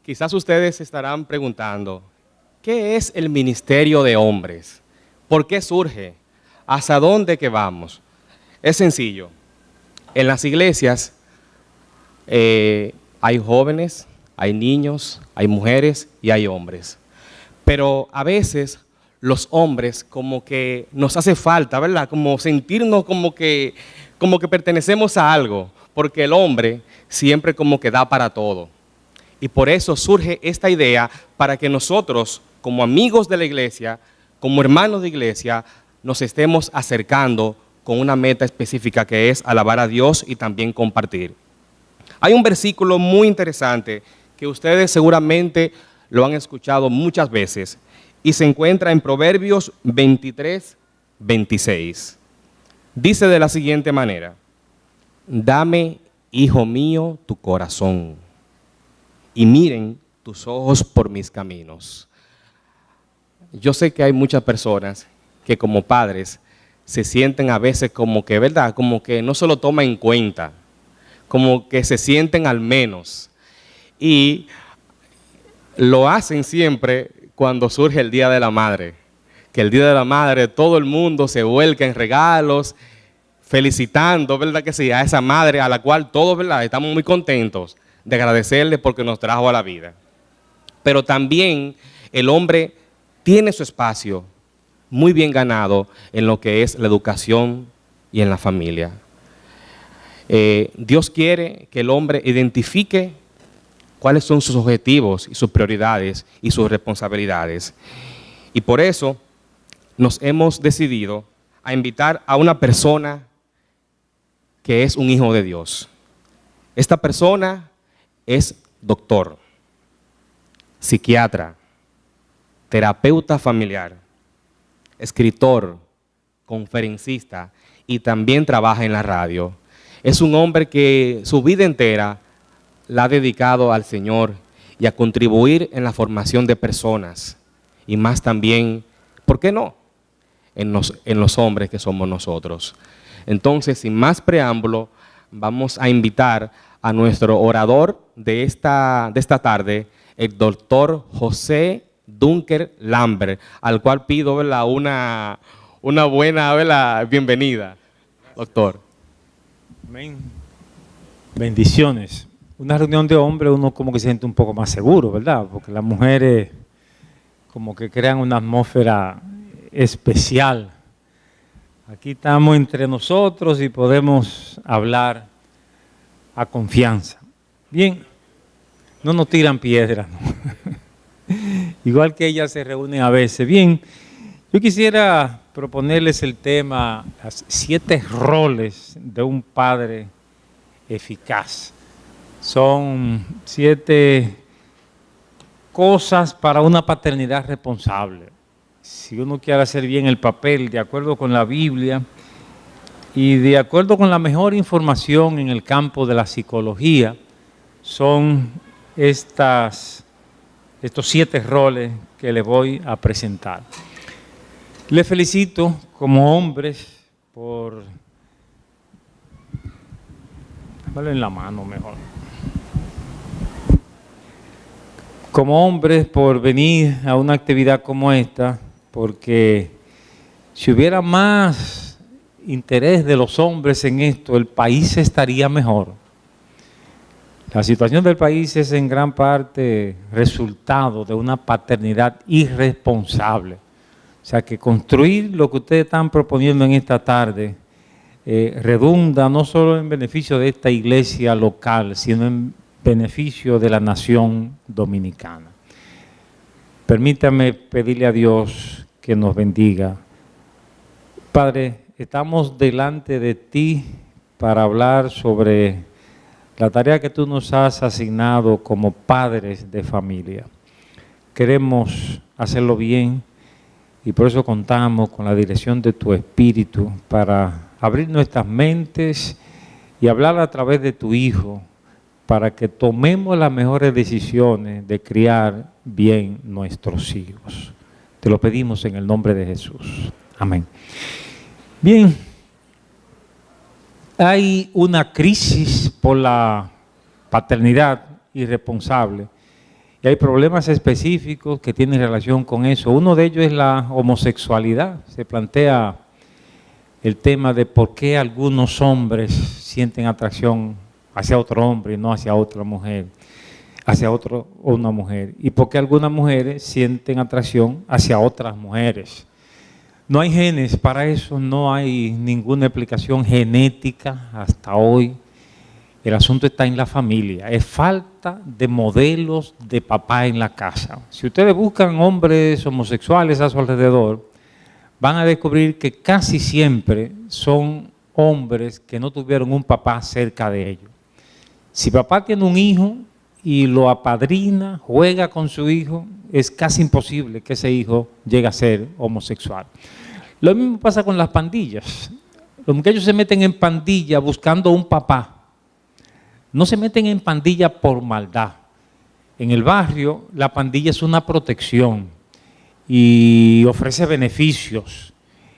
Quizás ustedes se estarán preguntando, ¿qué es el ministerio de hombres? ¿Por qué surge? ¿Hacia dónde que vamos? Es sencillo. En las iglesias hay jóvenes, hay niños, hay mujeres y hay hombres. Pero a veces los hombres como que nos hace falta, ¿verdad? Como sentirnos como que pertenecemos a algo, porque el hombre siempre como que da para todo. Y por eso surge esta idea para que nosotros, como amigos de la iglesia, como hermanos de iglesia, nos estemos acercando con una meta específica que es alabar a Dios y también compartir. Hay un versículo muy interesante que ustedes seguramente lo han escuchado muchas veces y se encuentra en Proverbios 23, 26. Dice de la siguiente manera: dame, hijo mío, tu corazón y miren tus ojos por mis caminos. Yo sé que hay muchas personas que como padres se sienten a veces como que, ¿verdad? Como que no se lo toman en cuenta, como que se sienten al menos. Y lo hacen siempre cuando surge el Día de la Madre. Que el Día de la Madre todo el mundo se vuelca en regalos, felicitando, ¿verdad que sí? A esa madre a la cual todos, ¿verdad? Estamos muy contentos de agradecerle porque nos trajo a la vida. Pero también el hombre tiene su espacio muy bien ganado en lo que es la educación y en la familia. Dios quiere que el hombre identifique cuáles son sus objetivos y sus prioridades y sus responsabilidades. Y por eso nos hemos decidido a invitar a una persona que es un hijo de Dios. Esta persona es doctor, psiquiatra, terapeuta familiar, escritor, conferencista y también trabaja en la radio. Es un hombre que su vida entera la ha dedicado al Señor y a contribuir en la formación de personas y más también, ¿por qué no?, en los hombres que somos nosotros. Entonces, sin más preámbulo, vamos a invitar a nuestro orador de esta tarde, el doctor José Dunker Lambert, al cual pido, ¿verdad?, una buena, ¿verdad?, bienvenida, doctor. Amén. Bendiciones. Una reunión de hombres uno como que se siente un poco más seguro, ¿verdad? Porque las mujeres como que crean una atmósfera especial. Aquí estamos entre nosotros y podemos hablar a confianza. Bien, no nos tiran piedras, ¿no? Igual que ellas se reúnen a veces. Bien, yo quisiera proponerles el tema, las 7 roles de un padre eficaz. Son 7 cosas para una paternidad responsable. Si uno quiere hacer bien el papel de acuerdo con la Biblia y de acuerdo con la mejor información en el campo de la psicología, son estos 7 roles que les voy a presentar. Les felicito como hombres por... Dámelo en la mano mejor. Como hombres por venir a una actividad como esta, porque si hubiera más interés de los hombres en esto, el país estaría mejor. La situación del país es en gran parte resultado de una paternidad irresponsable. O sea que construir lo que ustedes están proponiendo en esta tarde redunda no solo en beneficio de esta iglesia local, sino en beneficio de la nación dominicana. Permítame pedirle a Dios que nos bendiga. Padre, estamos delante de ti para hablar sobre la tarea que tú nos has asignado como padres de familia. Queremos hacerlo bien y por eso contamos con la dirección de tu Espíritu para abrir nuestras mentes y hablar a través de tu Hijo para que tomemos las mejores decisiones de criar bien nuestros hijos. Te lo pedimos en el nombre de Jesús. Amén. Bien, hay una crisis por la paternidad irresponsable Y hay problemas específicos que tienen relación con eso. Uno de ellos es la homosexualidad. Se plantea el tema de por qué algunos hombres sienten atracción hacia otro hombre y no hacia otra mujer, hacia otro o una mujer. Y por qué algunas mujeres sienten atracción hacia otras mujeres. No hay genes para eso, no hay ninguna explicación genética hasta hoy. El asunto está en la familia, es falta de modelos de papá en la casa. Si ustedes buscan hombres homosexuales a su alrededor, van a descubrir que casi siempre son hombres que no tuvieron un papá cerca de ellos. Si papá tiene un hijo y lo apadrina, juega con su hijo, es casi imposible que ese hijo llegue a ser homosexual. Lo mismo pasa con las pandillas. Los muchachos se meten en pandilla buscando un papá. No se meten en pandilla por maldad. En el barrio la pandilla es una protección y ofrece beneficios.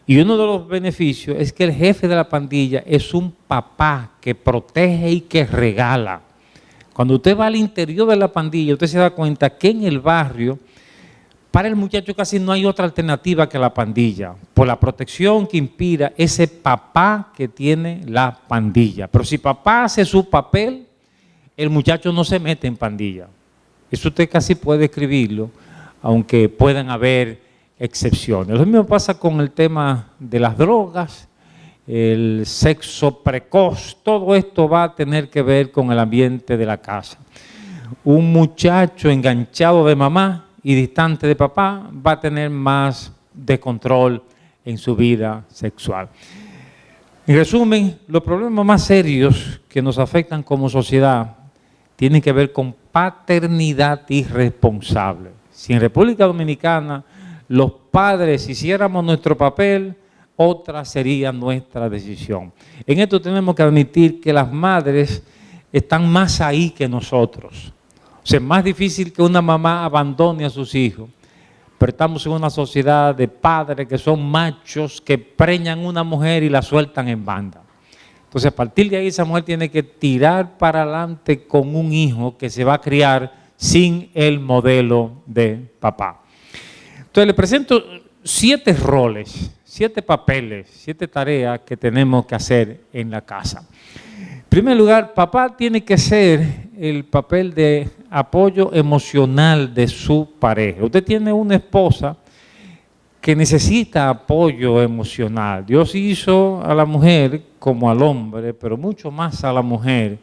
Y uno de los beneficios es que el jefe de la pandilla es un papá que protege y que regala. Cuando usted va al interior de la pandilla, usted se da cuenta que en el barrio, para el muchacho casi no hay otra alternativa que la pandilla, por la protección que inspira ese papá que tiene la pandilla. Pero si papá hace su papel, el muchacho no se mete en pandilla. Eso usted casi puede escribirlo, aunque puedan haber excepciones. Lo mismo pasa con el tema de las drogas, el sexo precoz, todo esto va a tener que ver con el ambiente de la casa. Un muchacho enganchado de mamá y distante de papá va a tener más descontrol en su vida sexual. En resumen, los problemas más serios que nos afectan como sociedad tienen que ver con paternidad irresponsable. Si en República Dominicana los padres hiciéramos nuestro papel, otra sería nuestra decisión. En esto tenemos que admitir que las madres están más ahí que nosotros. O sea, es más difícil que una mamá abandone a sus hijos, pero estamos en una sociedad de padres que son machos, que preñan una mujer y la sueltan en banda. Entonces, a partir de ahí, esa mujer tiene que tirar para adelante con un hijo que se va a criar sin el modelo de papá. Entonces, le presento 7 roles, 7 papeles, 7 tareas que tenemos que hacer en la casa. En primer lugar, papá tiene que ser el papel de apoyo emocional de su pareja. Usted tiene una esposa que necesita apoyo emocional. Dios hizo a la mujer como al hombre, pero mucho más a la mujer,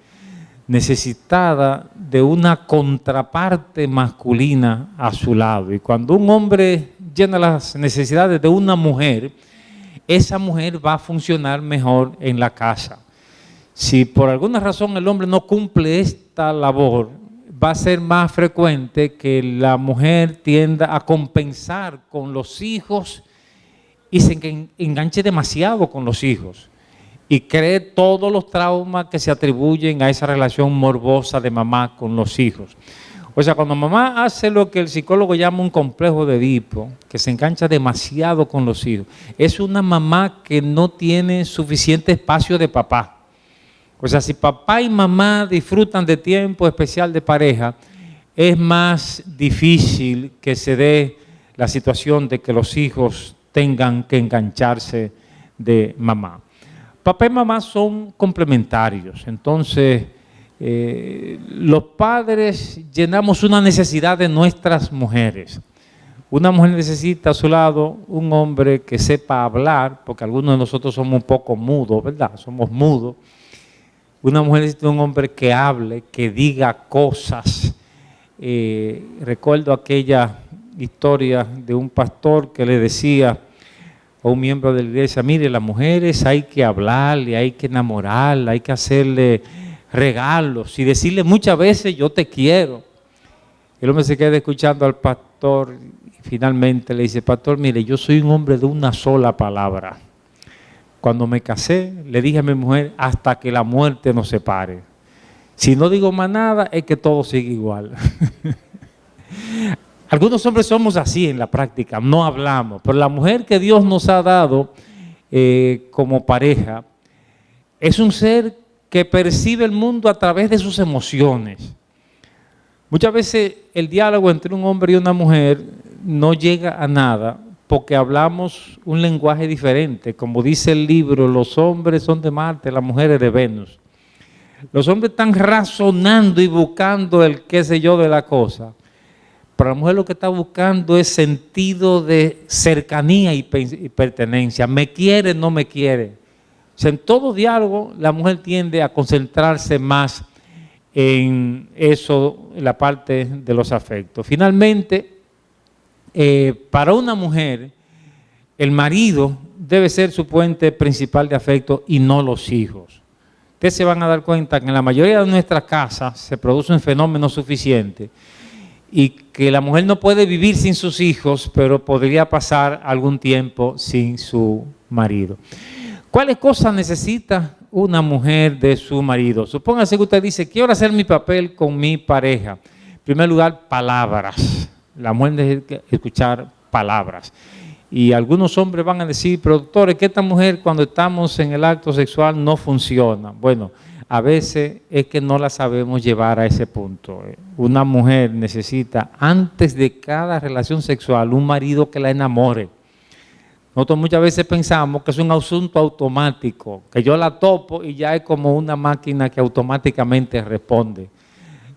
necesitada de una contraparte masculina a su lado. Y cuando un hombre llena las necesidades de una mujer, esa mujer va a funcionar mejor en la casa. Si por alguna razón el hombre no cumple esta labor, va a ser más frecuente que la mujer tienda a compensar con los hijos y se enganche demasiado con los hijos y cree todos los traumas que se atribuyen a esa relación morbosa de mamá con los hijos. O sea, cuando mamá hace lo que el psicólogo llama un complejo de Edipo, que se engancha demasiado con los hijos, es una mamá que no tiene suficiente espacio de papá. O sea, si papá y mamá disfrutan de tiempo especial de pareja, es más difícil que se dé la situación de que los hijos tengan que engancharse de mamá. Papá y mamá son complementarios, entonces los padres llenamos una necesidad de nuestras mujeres. Una mujer necesita a su lado un hombre que sepa hablar, porque algunos de nosotros somos un poco mudos, ¿verdad? Somos mudos. Una mujer necesita un hombre que hable, que diga cosas. Recuerdo aquella historia de un pastor que le decía a un miembro de la iglesia: mire, las mujeres hay que hablarle, hay que enamorarla, hay que hacerle regalos y decirle muchas veces yo te quiero. El hombre se queda escuchando al pastor y finalmente le dice: pastor, mire, yo soy un hombre de una sola palabra. Cuando me casé, le dije a mi mujer: hasta que la muerte nos separe. Si no digo más nada, es que todo sigue igual. Algunos hombres somos así en la práctica, no hablamos. Pero la mujer que Dios nos ha dado como pareja es un ser que percibe el mundo a través de sus emociones. Muchas veces el diálogo entre un hombre y una mujer no llega a nada porque hablamos un lenguaje diferente. Como dice el libro, los hombres son de Marte, las mujeres de Venus. Los hombres están razonando y buscando el qué sé yo de la cosa. Pero la mujer lo que está buscando es sentido de cercanía y pertenencia. ¿Me quiere, no me quiere? O sea, en todo diálogo la mujer tiende a concentrarse más en eso, en la parte de los afectos. Finalmente, para una mujer, el marido debe ser su puente principal de afecto y no los hijos. Ustedes se van a dar cuenta que en la mayoría de nuestras casas se produce un fenómeno suficiente y que la mujer no puede vivir sin sus hijos, pero podría pasar algún tiempo sin su marido. ¿Cuáles cosas necesita una mujer de su marido? Supóngase que usted dice, quiero hacer mi papel con mi pareja. En primer lugar, palabras. La mujer necesita escuchar palabras. Y algunos hombres van a decir, pero doctores, que esta mujer cuando estamos en el acto sexual no funciona. Bueno, a veces es que no la sabemos llevar a ese punto. Una mujer necesita, antes de cada relación sexual, un marido que la enamore. Nosotros muchas veces pensamos que es un asunto automático, que yo la topo y ya es como una máquina que automáticamente responde.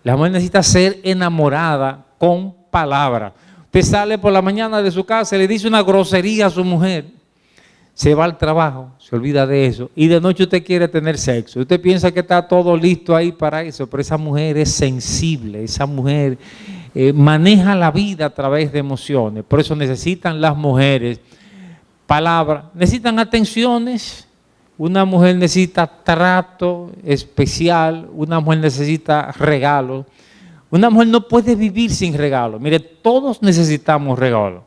La mujer necesita ser enamorada con palabras. Usted sale por la mañana de su casa y le dice una grosería a su mujer, se va al trabajo, se olvida de eso, y de noche usted quiere tener sexo. Usted piensa que está todo listo ahí para eso, pero esa mujer es sensible, esa mujer maneja la vida a través de emociones. Por eso necesitan las mujeres palabras, necesitan atenciones. Una mujer necesita trato especial, una mujer necesita regalos. Una mujer no puede vivir sin regalos. Mire, todos necesitamos regalos.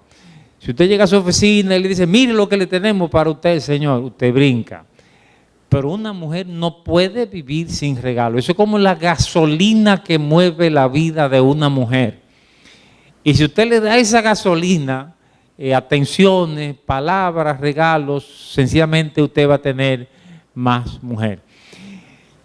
Si usted llega a su oficina y le dice, mire lo que le tenemos para usted, señor, usted brinca. Pero una mujer no puede vivir sin regalos. Eso es como la gasolina que mueve la vida de una mujer. Y si usted le da esa gasolina, atenciones, palabras, regalos, sencillamente usted va a tener más mujer.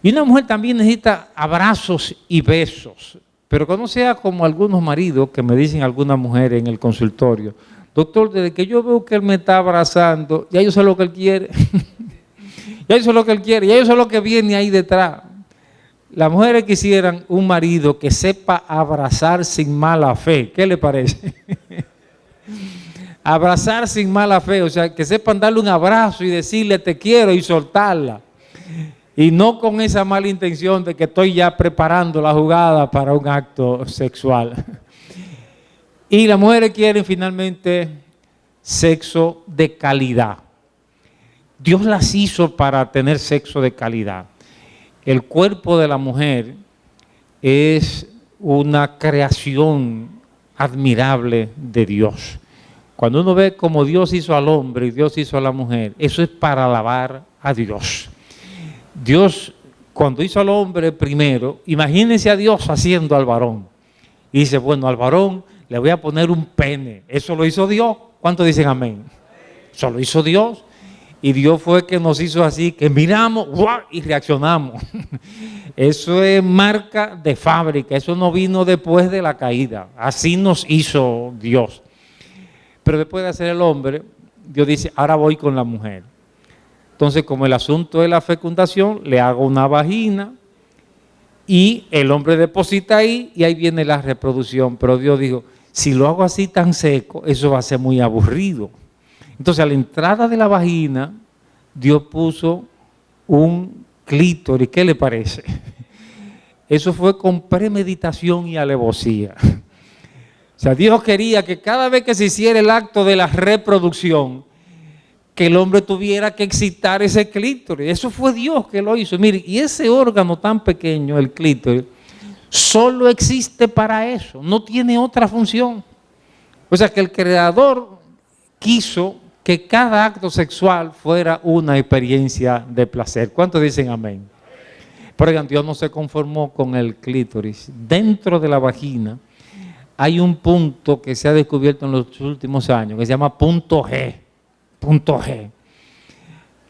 Y una mujer también necesita abrazos y besos, pero que no sea como algunos maridos que me dicen algunas mujeres en el consultorio, doctor, desde que yo veo que él me está abrazando, ya yo sé lo que él quiere, ya yo sé lo que él quiere, ya yo sé lo que viene ahí detrás. Las mujeres quisieran un marido que sepa abrazar sin mala fe. ¿Qué le parece? Abrazar sin mala fe, o sea, que sepan darle un abrazo y decirle te quiero y soltarla. Y no con esa mala intención de que estoy ya preparando la jugada para un acto sexual. Y las mujeres quieren finalmente sexo de calidad. Dios las hizo para tener sexo de calidad. El cuerpo de la mujer es una creación admirable de Dios. Cuando uno ve cómo Dios hizo al hombre y Dios hizo a la mujer, eso es para alabar a Dios. Dios, cuando hizo al hombre primero, imagínense a Dios haciendo al varón. Y dice, bueno, al varón le voy a poner un pene. Eso lo hizo Dios. ¿Cuántos dicen amén? Eso lo hizo Dios. Y Dios fue que nos hizo así, que miramos ¡guau! Y reaccionamos. Eso es marca de fábrica. Eso no vino después de la caída. Así nos hizo Dios. Pero después de hacer el hombre, Dios dice, ahora voy con la mujer. Entonces, como el asunto es la fecundación, le hago una vagina y el hombre deposita ahí y ahí viene la reproducción. Pero Dios dijo, si lo hago así tan seco, eso va a ser muy aburrido. Entonces, a la entrada de la vagina, Dios puso un clítoris. ¿Qué le parece? Eso fue con premeditación y alevosía. O sea, Dios quería que cada vez que se hiciera el acto de la reproducción, que el hombre tuviera que excitar ese clítoris. Eso fue Dios que lo hizo. Mire, y ese órgano tan pequeño, el clítoris, solo existe para eso, no tiene otra función. O sea que el Creador quiso que cada acto sexual fuera una experiencia de placer. ¿Cuántos dicen amén? Por ejemplo, Dios no se conformó con el clítoris. Dentro de la vagina hay un punto que se ha descubierto en los últimos años que se llama punto G. Punto G.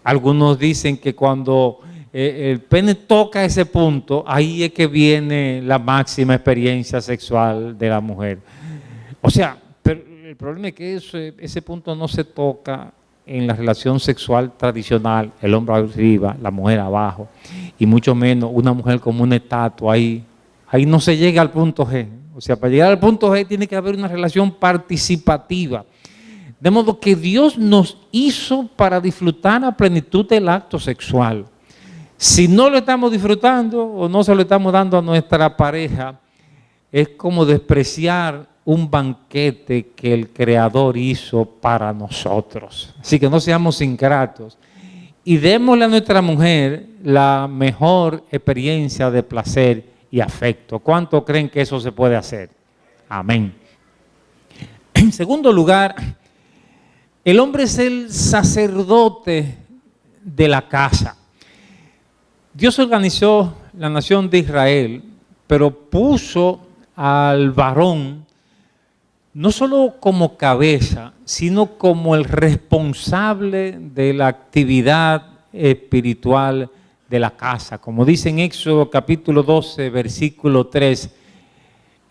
Algunos dicen que cuando el pene toca ese punto, ahí es que viene la máxima experiencia sexual de la mujer. O sea, pero el problema es que ese punto no se toca en la relación sexual tradicional, el hombre arriba, la mujer abajo, y mucho menos una mujer como una estatua ahí no se llega al punto G. O sea, para llegar al punto G tiene que haber una relación participativa. De modo que Dios nos hizo para disfrutar a plenitud del acto sexual. Si no lo estamos disfrutando o no se lo estamos dando a nuestra pareja, es como despreciar un banquete que el Creador hizo para nosotros. Así que no seamos ingratos y démosle a nuestra mujer la mejor experiencia de placer y afecto. ¿Cuánto creen que eso se puede hacer? Amén. En segundo lugar, el hombre es el sacerdote de la casa. Dios organizó la nación de Israel, pero puso al varón no solo como cabeza, sino como el responsable de la actividad espiritual de la casa. Como dice en Éxodo capítulo 12, versículo 3,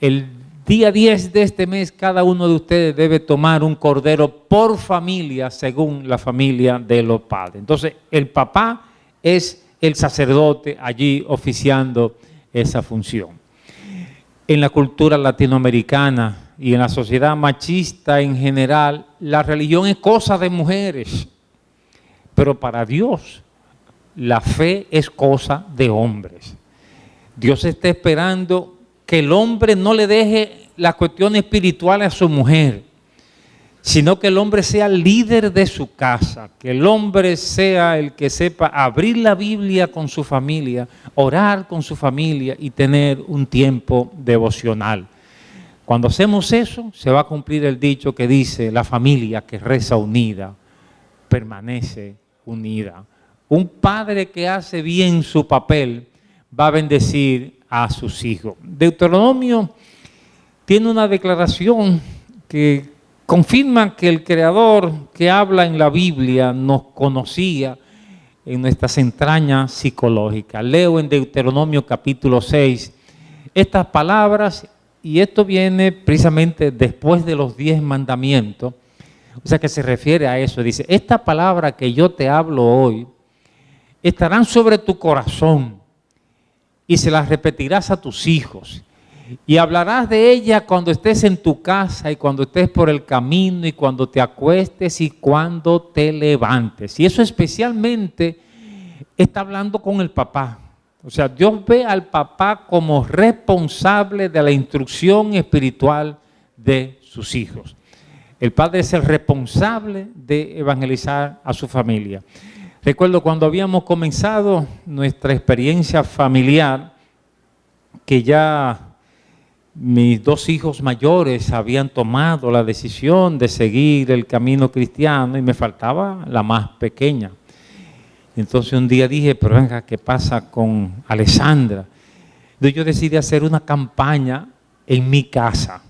el día 10 de este mes cada uno de ustedes debe tomar un cordero por familia según la familia de los padres. Entonces el papá es el sacerdote allí oficiando esa función. En la cultura latinoamericana y en la sociedad machista en general, la religión es cosa de mujeres, pero para Dios la fe es cosa de hombres. Dios está esperando que el hombre no le deje la cuestión espiritual a su mujer, sino que el hombre sea líder de su casa, que el hombre sea el que sepa abrir la Biblia con su familia, orar con su familia y tener un tiempo devocional. Cuando hacemos eso, se va a cumplir el dicho que dice, la familia que reza unida, permanece unida. Un padre que hace bien su papel va a bendecir a sus hijos. Deuteronomio tiene una declaración que confirma que el Creador que habla en la Biblia nos conocía en nuestras entrañas psicológicas. Leo en Deuteronomio capítulo 6 estas palabras, y esto viene precisamente después de los 10 mandamientos, o sea que se refiere a eso. Dice, esta palabra que yo te hablo hoy estarán sobre tu corazón y se las repetirás a tus hijos. Y hablarás de ella cuando estés en tu casa y cuando estés por el camino y cuando te acuestes y cuando te levantes. Y eso especialmente está hablando con el papá. O sea, Dios ve al papá como responsable de la instrucción espiritual de sus hijos. El padre es el responsable de evangelizar a su familia. Recuerdo cuando habíamos comenzado nuestra experiencia familiar, que ya mis 2 hijos mayores habían tomado la decisión de seguir el camino cristiano y me faltaba la más pequeña. Entonces un día dije, pero venga, ¿qué pasa con Alessandra? Entonces yo decidí hacer una campaña en mi casa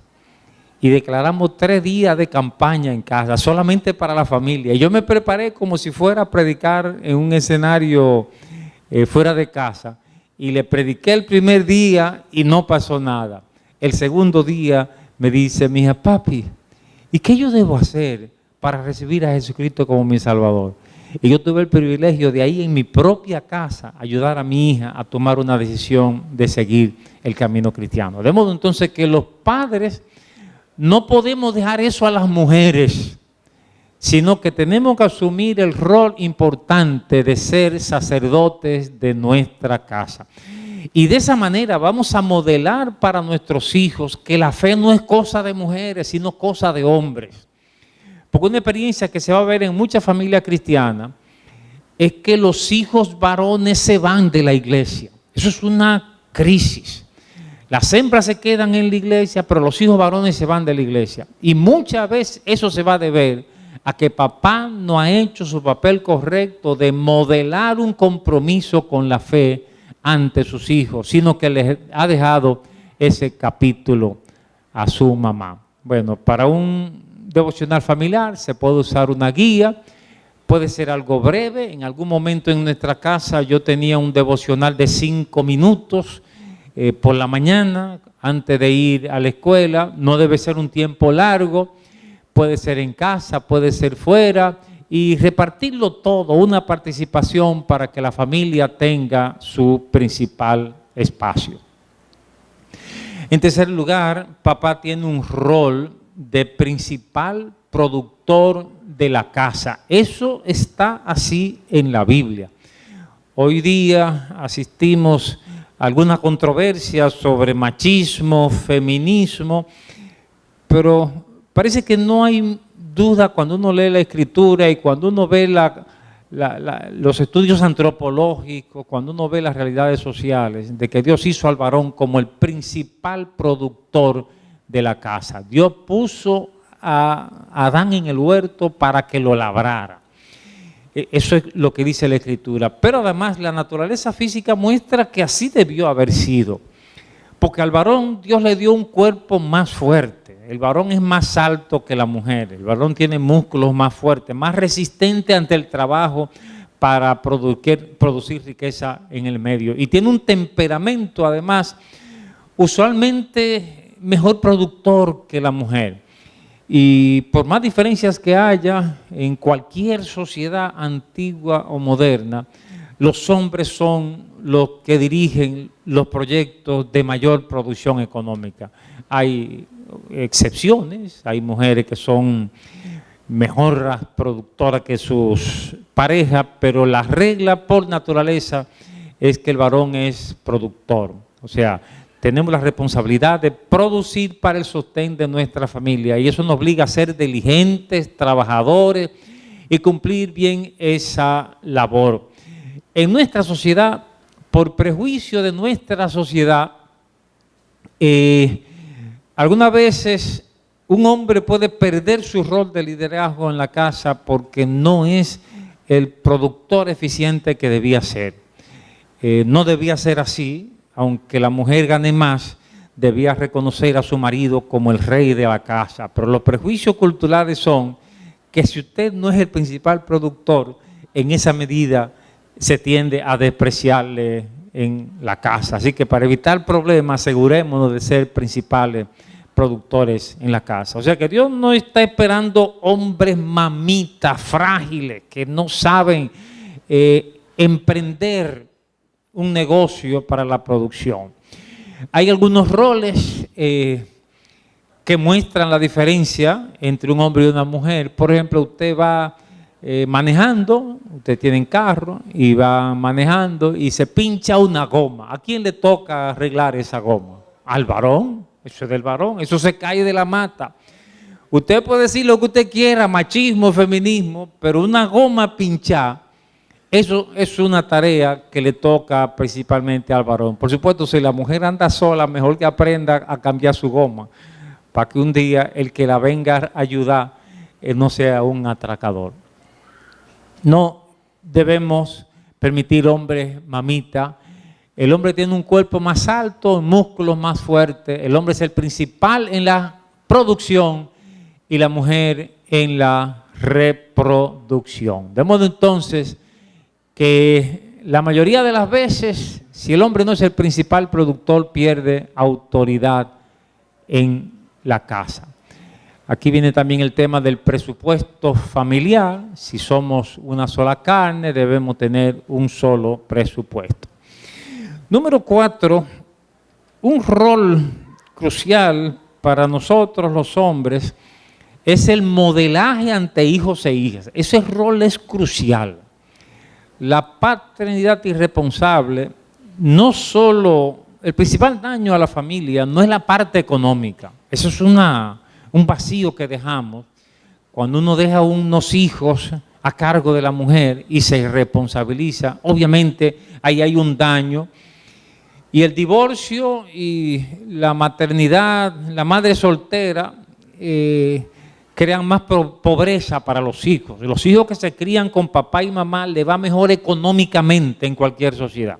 y declaramos 3 días de campaña en casa, solamente para la familia. Y yo me preparé como si fuera a predicar en un escenario fuera de casa y le prediqué el primer día y no pasó nada. El segundo día me dice mi hija, papi, ¿y qué yo debo hacer para recibir a Jesucristo como mi Salvador? Y yo tuve el privilegio de ahí en mi propia casa ayudar a mi hija a tomar una decisión de seguir el camino cristiano. De modo entonces que los padres no podemos dejar eso a las mujeres, sino que tenemos que asumir el rol importante de ser sacerdotes de nuestra casa. Y de esa manera vamos a modelar para nuestros hijos que la fe no es cosa de mujeres, sino cosa de hombres. Porque una experiencia que se va a ver en muchas familias cristianas es que los hijos varones se van de la iglesia. Eso es una crisis. Las hembras se quedan en la iglesia, pero los hijos varones se van de la iglesia. Y muchas veces eso se va a deber a que papá no ha hecho su papel correcto de modelar un compromiso con la fe ante sus hijos, sino que les ha dejado ese capítulo a su mamá. Bueno, para un devocional familiar se puede usar una guía, puede ser algo breve. En algún momento en nuestra casa yo tenía un devocional de 5 minutos por la mañana antes de ir a la escuela. No debe ser un tiempo largo, puede ser en casa, puede ser fuera, y repartirlo todo, una participación para que la familia tenga su principal espacio. En tercer lugar, papá tiene un rol de principal productor de la casa. Eso está así en la Biblia. Hoy día asistimos a alguna controversia sobre machismo, feminismo, pero parece que no hay duda cuando uno lee la Escritura y cuando uno ve los estudios antropológicos, cuando uno ve las realidades sociales, de que Dios hizo al varón como el principal productor de la casa. Dios puso a Adán en el huerto para que lo labrara. Eso es lo que dice la Escritura. Pero además la naturaleza física muestra que así debió haber sido. Porque al varón Dios le dio un cuerpo más fuerte. El varón es más alto que la mujer. El varón tiene músculos más fuertes, más resistente ante el trabajo para producir riqueza en el medio. Y tiene un temperamento, además, usualmente mejor productor que la mujer. Y por más diferencias que haya en cualquier sociedad antigua o moderna, los hombres son los que dirigen los proyectos de mayor producción económica. Hay excepciones, hay mujeres que son mejor productoras que sus parejas, pero la regla por naturaleza es que el varón es productor. O sea, tenemos la responsabilidad de producir para el sostén de nuestra familia y eso nos obliga a ser diligentes, trabajadores y cumplir bien esa labor. En nuestra sociedad, por prejuicio de nuestra sociedad, algunas veces un hombre puede perder su rol de liderazgo en la casa porque no es el productor eficiente que debía ser. No debía ser así, aunque la mujer gane más, debía reconocer a su marido como el rey de la casa. Pero los prejuicios culturales son que si usted no es el principal productor, en esa medida se tiende a despreciarle en la casa. Así que para evitar problemas, asegurémonos de ser principales productores en la casa. O sea que Dios no está esperando hombres mamitas, frágiles, que no saben emprender un negocio para la producción. Hay algunos roles que muestran la diferencia entre un hombre y una mujer. Por ejemplo, usted va manejando, usted tiene un carro y va manejando y se pincha una goma. ¿A quién le toca arreglar esa goma? Al varón. Eso es del varón, eso se cae de la mata. Usted puede decir lo que usted quiera, machismo, feminismo, pero una goma pinchada, eso es una tarea que le toca principalmente al varón. Por supuesto, si la mujer anda sola, mejor que aprenda a cambiar su goma, para que un día el que la venga a ayudar no sea un atracador. No debemos permitir hombres mamitas. El hombre tiene un cuerpo más alto, músculos más fuertes. El hombre es el principal en la producción y la mujer en la reproducción. De modo entonces que la mayoría de las veces, si el hombre no es el principal productor, pierde autoridad en la casa. Aquí viene también el tema del presupuesto familiar. Si somos una sola carne, debemos tener un solo presupuesto. Número 4, un rol crucial para nosotros los hombres es el modelaje ante hijos e hijas. Ese rol es crucial. La paternidad irresponsable, no solo, el principal daño a la familia no es la parte económica. Eso es un vacío que dejamos cuando uno deja unos hijos a cargo de la mujer y se responsabiliza. Obviamente ahí hay un daño. Y el divorcio y la maternidad, la madre soltera, crean más pobreza para los hijos. Los hijos que se crían con papá y mamá les va mejor económicamente en cualquier sociedad.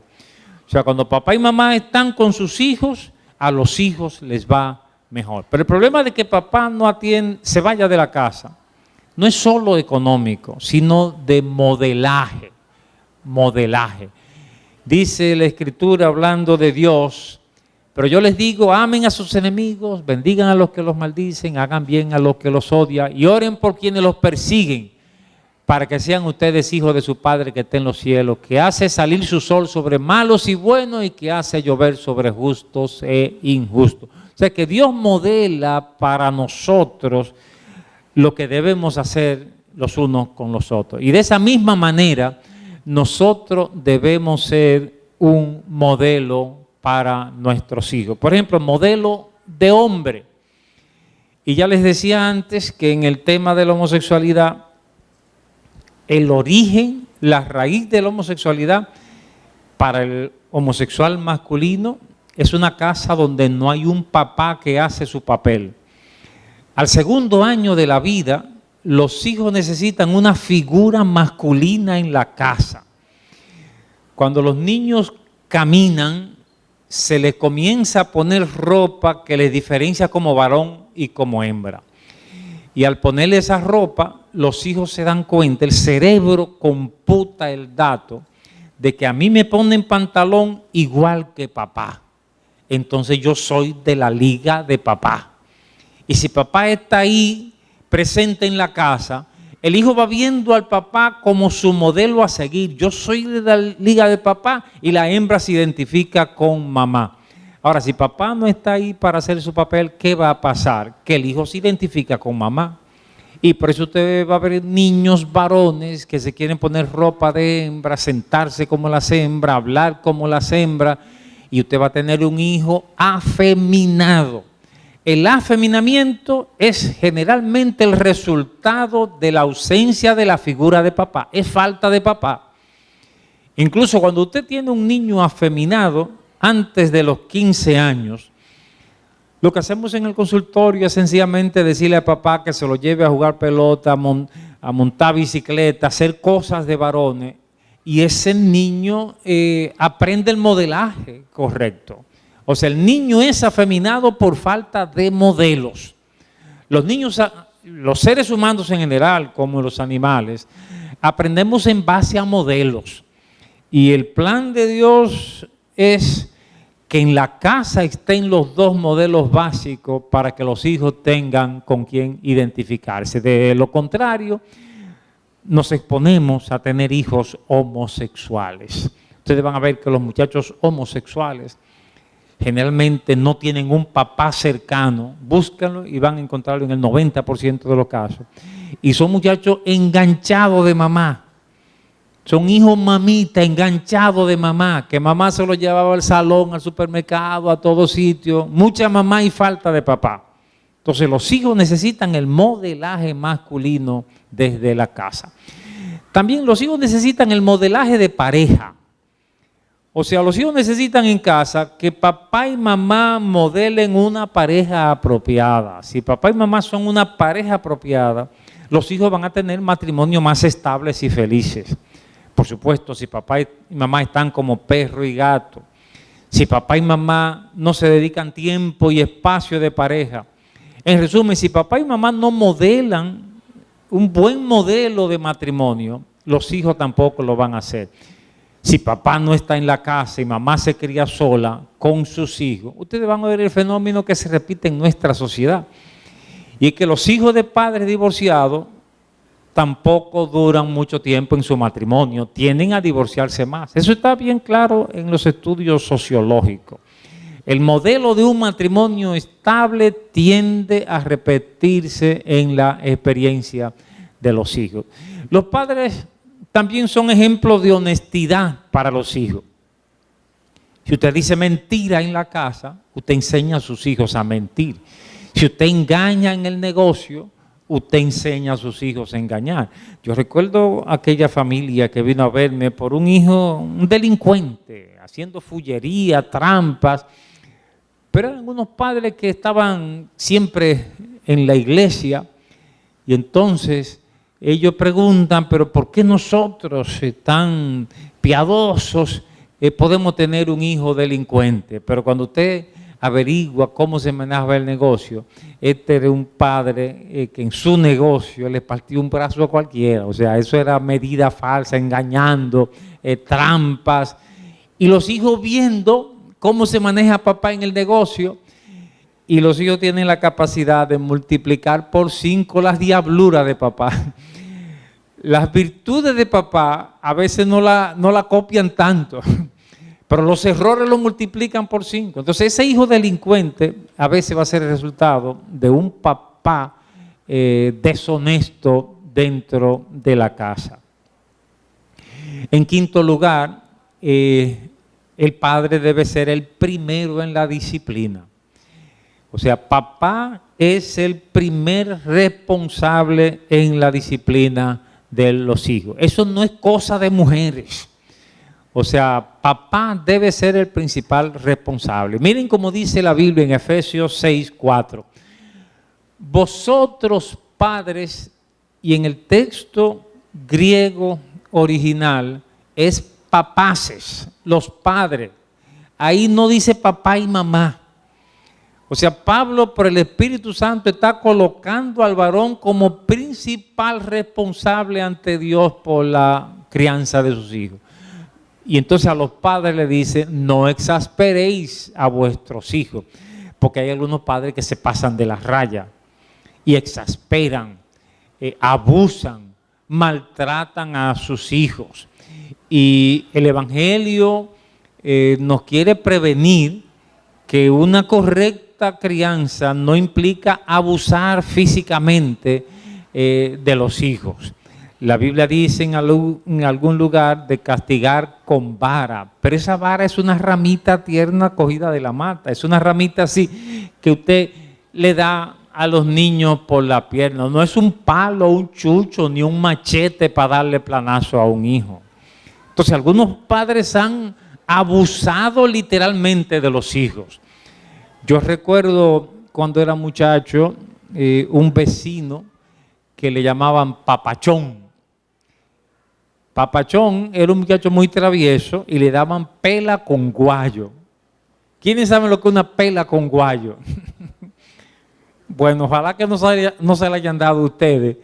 O sea, cuando papá y mamá están con sus hijos, a los hijos les va mejor. Pero el problema de que papá se vaya de la casa, no es solo económico, sino de modelaje. Modelaje. Dice la Escritura hablando de Dios, pero yo les digo, amen a sus enemigos, bendigan a los que los maldicen, hagan bien a los que los odian y oren por quienes los persiguen, para que sean ustedes hijos de su Padre que está en los cielos, que hace salir su sol sobre malos y buenos y que hace llover sobre justos e injustos. O sea que Dios modela para nosotros lo que debemos hacer los unos con los otros. Y de esa misma manera, nosotros debemos ser un modelo para nuestros hijos. Por ejemplo, modelo de hombre. Y ya les decía antes que en el tema de la homosexualidad, el origen, la raíz de la homosexualidad para el homosexual masculino es una casa donde no hay un papá que hace su papel. Al segundo año de la vida, los hijos necesitan una figura masculina en la casa. Cuando los niños caminan, se les comienza a poner ropa que les diferencia como varón y como hembra. Y al ponerle esa ropa, los hijos se dan cuenta, el cerebro computa el dato de que a mí me ponen pantalón igual que papá. Entonces yo soy de la liga de papá. Y si papá está ahí presente en la casa, el hijo va viendo al papá como su modelo a seguir. Yo soy de la liga de papá y la hembra se identifica con mamá. Ahora, si papá no está ahí para hacer su papel, ¿qué va a pasar? Que el hijo se identifica con mamá. Y por eso usted va a ver niños varones que se quieren poner ropa de hembra, sentarse como las hembras, hablar como las hembras, y usted va a tener un hijo afeminado. El afeminamiento es generalmente el resultado de la ausencia de la figura de papá, es falta de papá. Incluso cuando usted tiene un niño afeminado antes de los 15 años, lo que hacemos en el consultorio es sencillamente decirle a papá que se lo lleve a jugar pelota, a montar bicicleta, a hacer cosas de varones, y ese niño aprende el modelaje correcto. O sea, el niño es afeminado por falta de modelos. Los niños, los seres humanos en general, como los animales, aprendemos en base a modelos. Y el plan de Dios es que en la casa estén los dos modelos básicos para que los hijos tengan con quién identificarse. De lo contrario, nos exponemos a tener hijos homosexuales. Ustedes van a ver que los muchachos homosexuales generalmente no tienen un papá cercano. Búscanlo y van a encontrarlo en el 90% de los casos. Y son muchachos enganchados de mamá. Son hijos mamita, enganchados de mamá, que mamá se los llevaba al salón, al supermercado, a todo sitio. Mucha mamá y falta de papá. Entonces los hijos necesitan el modelaje masculino desde la casa. También los hijos necesitan el modelaje de pareja. O sea, los hijos necesitan en casa que papá y mamá modelen una pareja apropiada. Si papá y mamá son una pareja apropiada, los hijos van a tener matrimonios más estables y felices. Por supuesto, si papá y mamá están como perro y gato, si papá y mamá no se dedican tiempo y espacio de pareja. En resumen, si papá y mamá no modelan un buen modelo de matrimonio, los hijos tampoco lo van a hacer. Si papá no está en la casa y mamá se cría sola con sus hijos, ustedes van a ver el fenómeno que se repite en nuestra sociedad. Y es que los hijos de padres divorciados tampoco duran mucho tiempo en su matrimonio, tienden a divorciarse más. Eso está bien claro en los estudios sociológicos. El modelo de un matrimonio estable tiende a repetirse en la experiencia de los hijos. Los padres también son ejemplos de honestidad para los hijos. Si usted dice mentira en la casa, usted enseña a sus hijos a mentir. Si usted engaña en el negocio, usted enseña a sus hijos a engañar. Yo recuerdo aquella familia que vino a verme por un hijo, un delincuente, haciendo fullería, trampas, pero eran unos padres que estaban siempre en la iglesia y entonces ellos preguntan, pero ¿por qué nosotros tan piadosos podemos tener un hijo delincuente? Pero cuando usted averigua cómo se manejaba el negocio, este era un padre que en su negocio le partió un brazo a cualquiera. O sea, eso era medida falsa, engañando, trampas. Y los hijos viendo cómo se maneja papá en el negocio, y los hijos tienen la capacidad de multiplicar por 5 las diabluras de papá. Las virtudes de papá a veces no la copian tanto, pero los errores los multiplican por 5. Entonces ese hijo delincuente a veces va a ser el resultado de un papá deshonesto dentro de la casa. En quinto lugar, el padre debe ser el primero en la disciplina. O sea, papá es el primer responsable en la disciplina de los hijos. Eso no es cosa de mujeres. O sea, papá debe ser el principal responsable. Miren cómo dice la Biblia en Efesios 6:4. Vosotros padres, y en el texto griego original es papaces, los padres. Ahí no dice papá y mamá. O sea, Pablo por el Espíritu Santo está colocando al varón como principal responsable ante Dios por la crianza de sus hijos. Y entonces a los padres le dice, no exasperéis a vuestros hijos, porque hay algunos padres que se pasan de la raya y exasperan, abusan, maltratan a sus hijos. Y el Evangelio nos quiere prevenir que una correcta crianza no implica abusar físicamente de los hijos. La Biblia dice en algún lugar de castigar con vara, pero esa vara es una ramita tierna cogida de la mata, es una ramita así que usted le da a los niños por la pierna, no es un palo, un chucho, ni un machete para darle planazo a un hijo. Entonces algunos padres han abusado literalmente de los hijos. Yo recuerdo cuando era muchacho, un vecino que le llamaban Papachón. Papachón era un muchacho muy travieso y le daban pela con guayo. ¿Quiénes saben lo que es una pela con guayo? Bueno, ojalá que no se la hayan dado a ustedes,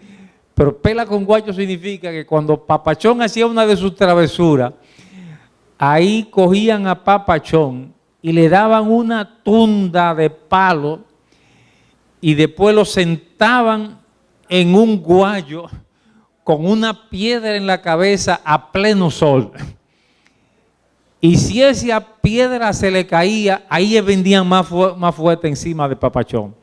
pero pela con guayo significa que cuando Papachón hacía una de sus travesuras, ahí cogían a Papachón y le daban una tunda de palo y después lo sentaban en un guayo con una piedra en la cabeza a pleno sol. Y si esa piedra se le caía, ahí le vendían más fuerte encima de Papachón.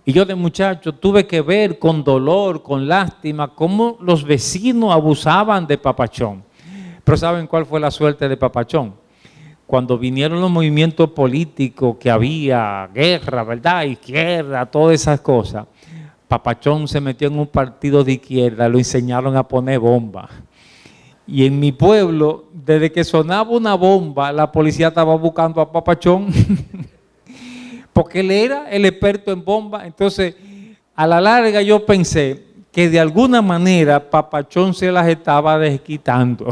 Y yo de muchacho tuve que ver con dolor, con lástima, cómo los vecinos abusaban de Papachón. Pero ¿saben cuál fue la suerte de Papachón? Cuando vinieron los movimientos políticos que había, guerra, ¿verdad? Izquierda, todas esas cosas. Papachón se metió en un partido de izquierda, lo enseñaron a poner bomba. Y en mi pueblo, desde que sonaba una bomba, la policía estaba buscando a Papachón, porque él era el experto en bomba. Entonces, a la larga yo pensé que de alguna manera Papachón se las estaba desquitando.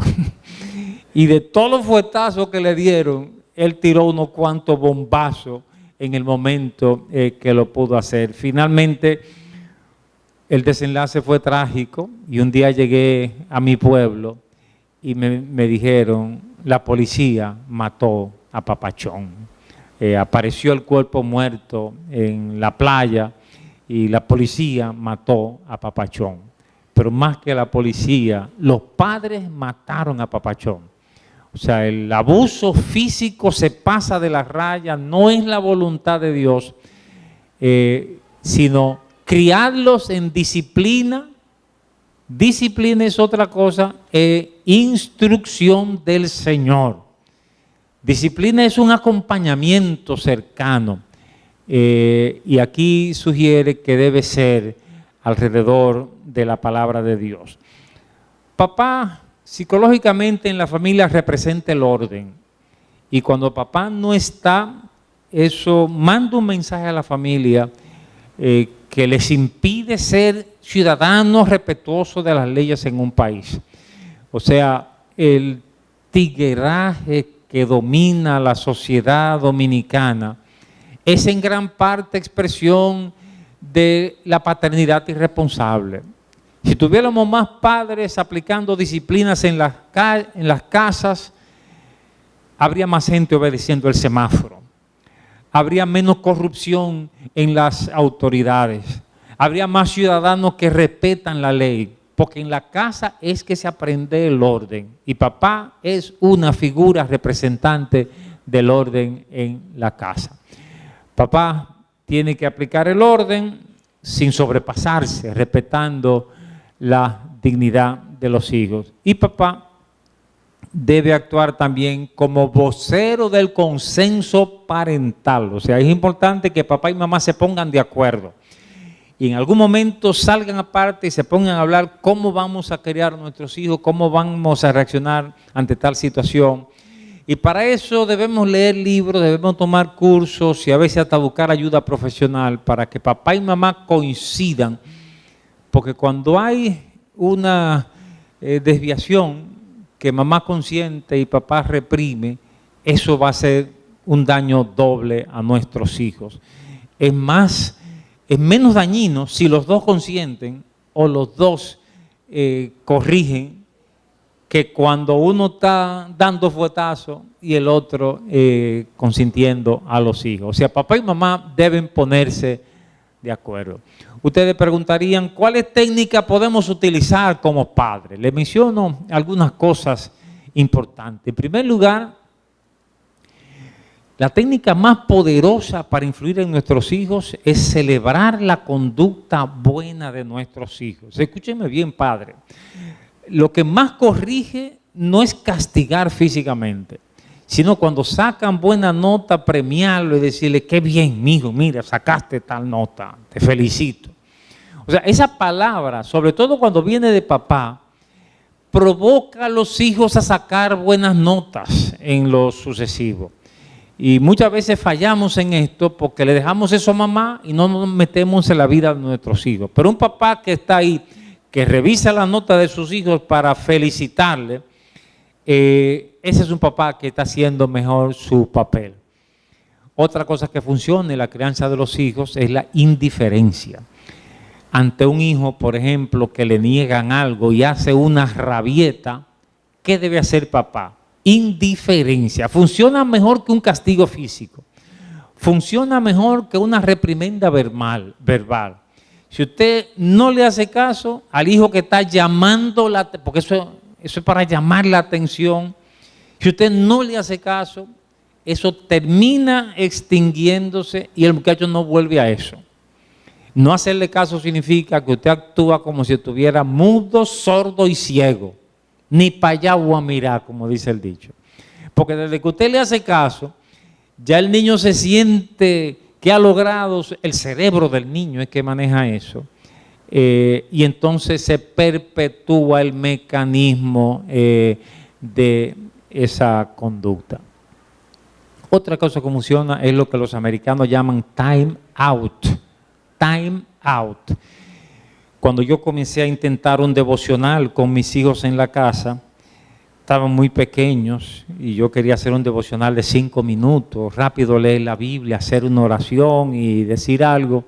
Y de todos los fuetazos que le dieron, él tiró unos cuantos bombazos en el momento que lo pudo hacer. Finalmente, el desenlace fue trágico y un día llegué a mi pueblo y me dijeron, la policía mató a Papachón. Apareció el cuerpo muerto en la playa y la policía mató a Papachón. Pero más que la policía, los padres mataron a Papachón. O sea, el abuso físico se pasa de la raya, no es la voluntad de Dios, sino criarlos en disciplina. Disciplina es otra cosa, instrucción del Señor. Disciplina es un acompañamiento cercano y aquí sugiere que debe ser alrededor de la palabra de Dios. Papá, psicológicamente en la familia representa el orden y cuando papá no está, eso manda un mensaje a la familia que les impide ser ciudadanos respetuosos de las leyes en un país. O sea, el tigueraje que domina la sociedad dominicana es en gran parte expresión de la paternidad irresponsable. Si tuviéramos más padres aplicando disciplinas en las casas, habría más gente obedeciendo el semáforo, habría menos corrupción en las autoridades, habría más ciudadanos que respetan la ley, porque en la casa es que se aprende el orden y papá es una figura representante del orden en la casa. Papá tiene que aplicar el orden sin sobrepasarse, respetando la dignidad de los hijos. Y papá debe actuar también como vocero del consenso parental. O sea, es importante que papá y mamá se pongan de acuerdo y en algún momento salgan aparte y se pongan a hablar cómo vamos a criar a nuestros hijos, cómo vamos a reaccionar ante tal situación. Y para eso debemos leer libros, debemos tomar cursos y a veces hasta buscar ayuda profesional para que papá y mamá coincidan, porque cuando hay una desviación que mamá consiente y papá reprime, eso va a ser un daño doble a nuestros hijos. Es menos dañino si los dos consienten o los dos corrigen, que cuando uno está dando fuetazo y el otro consintiendo a los hijos. O sea, papá y mamá deben ponerse de acuerdo. Ustedes preguntarían, ¿cuáles técnicas podemos utilizar como padres? Les menciono algunas cosas importantes. En primer lugar, la técnica más poderosa para influir en nuestros hijos es celebrar la conducta buena de nuestros hijos. Escúchenme bien, padre. Lo que más corrige no es castigar físicamente, sino cuando sacan buena nota, premiarlo y decirle, qué bien, mijo, mira, sacaste tal nota, te felicito. O sea, esa palabra, sobre todo cuando viene de papá, provoca a los hijos a sacar buenas notas en lo sucesivo. Y muchas veces fallamos en esto porque le dejamos eso a mamá y no nos metemos en la vida de nuestros hijos. Pero un papá que está ahí, que revisa la nota de sus hijos para felicitarle, ese es un papá que está haciendo mejor su papel. Otra cosa que funciona en la crianza de los hijos es la indiferencia. Ante un hijo, por ejemplo, que le niegan algo y hace una rabieta, ¿qué debe hacer papá? Indiferencia. Funciona mejor que un castigo físico. Funciona mejor que una reprimenda verbal. Si usted no le hace caso al hijo que está llamando, porque eso es para llamar la atención, si usted no le hace caso, eso termina extinguiéndose y el muchacho no vuelve a eso. No hacerle caso significa que usted actúa como si estuviera mudo, sordo y ciego. Ni para allá voy a mirar, como dice el dicho. Porque desde que usted le hace caso, ya el niño se siente que ha logrado, el cerebro del niño es que maneja eso, y entonces se perpetúa el mecanismo de esa conducta. Otra cosa que funciona es lo que los americanos llaman time out. Time out. Cuando yo comencé a intentar un devocional con mis hijos en la casa, estaban muy pequeños y yo quería hacer un devocional de 5 minutos, rápido leer la Biblia, hacer una oración y decir algo.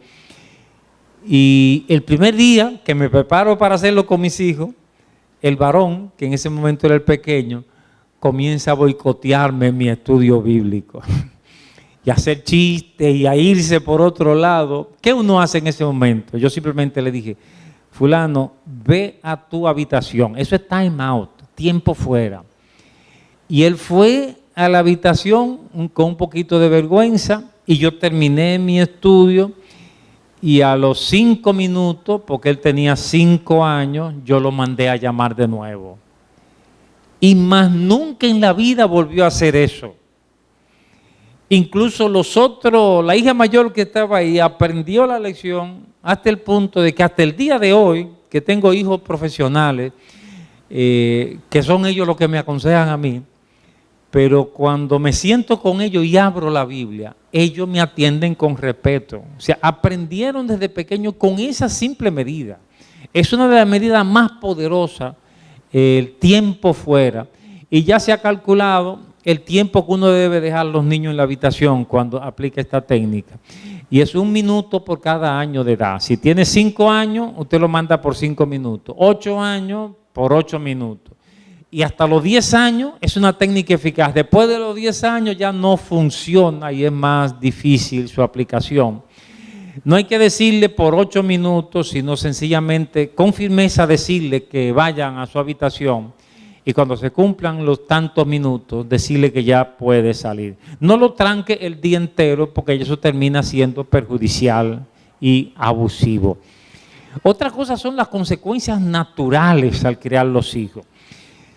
Y el primer día que me preparo para hacerlo con mis hijos, el varón, que en ese momento era el pequeño, comienza a boicotearme mi estudio bíblico y a hacer chistes y a irse por otro lado. ¿Qué uno hace en ese momento? Yo simplemente le dije, fulano, ve a tu habitación. Eso es time out, tiempo fuera. Y él fue a la habitación con un poquito de vergüenza y yo terminé mi estudio y a los 5 minutos, porque él tenía 5 años, yo lo mandé a llamar de nuevo. Y más nunca en la vida volvió a hacer eso. Incluso la hija mayor que estaba ahí aprendió la lección hasta el punto de que hasta el día de hoy, que tengo hijos profesionales, que son ellos los que me aconsejan a mí, pero cuando me siento con ellos y abro la Biblia, ellos me atienden con respeto. O sea, aprendieron desde pequeños con esa simple medida. Es una de las medidas más poderosas, el tiempo fuera. Y ya se ha calculado, el tiempo que uno debe dejar a los niños en la habitación cuando aplica esta técnica. Y es 1 minuto por cada año de edad. Si tiene 5 años, usted lo manda por 5 minutos. 8 años, por 8 minutos. Y hasta los 10 años es una técnica eficaz. Después de los 10 años ya no funciona y es más difícil su aplicación. No hay que decirle por 8 minutos, sino sencillamente con firmeza decirle que vayan a su habitación y cuando se cumplan los tantos minutos, decirle que ya puede salir. No lo tranque el día entero porque eso termina siendo perjudicial y abusivo. Otra cosa son las consecuencias naturales al criar los hijos.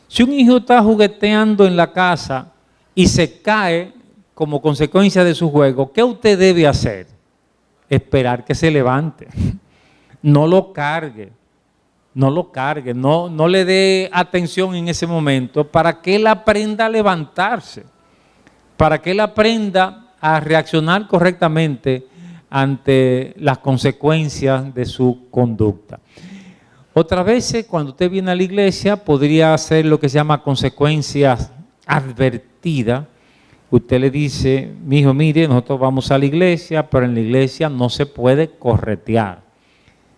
Si un hijo está jugueteando en la casa y se cae como consecuencia de su juego, ¿qué usted debe hacer? Esperar que se levante. No lo cargue. No le dé atención en ese momento para que él aprenda a levantarse, para que él aprenda a reaccionar correctamente ante las consecuencias de su conducta. Otras veces, cuando usted viene a la iglesia, podría hacer lo que se llama consecuencias advertidas. Usted le dice, mi hijo, mire, nosotros vamos a la iglesia, pero en la iglesia no se puede corretear.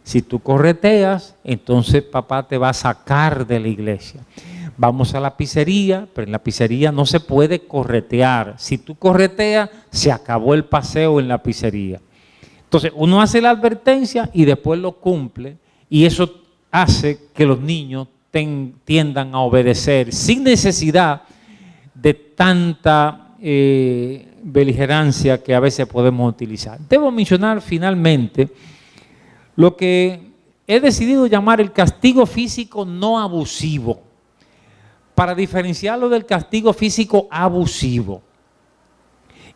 Si tú correteas, entonces papá te va a sacar de la iglesia. Vamos a la pizzería, pero en la pizzería no se puede corretear. Si tú correteas, se acabó el paseo en la pizzería. Entonces, uno hace la advertencia y después lo cumple, y eso hace que los niños tiendan a obedecer sin necesidad de tanta beligerancia que a veces podemos utilizar. Debo mencionar finalmente lo que he decidido llamar el castigo físico no abusivo, para diferenciarlo del castigo físico abusivo.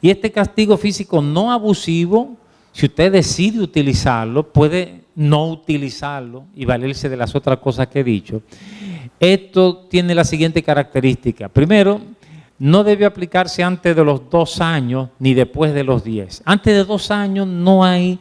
Y este castigo físico no abusivo, si usted decide utilizarlo, puede no utilizarlo y valerse de las otras cosas que he dicho. Esto tiene la siguiente característica. Primero, no debe aplicarse antes de los 2 años ni después de los 10. Antes de 2 años no hay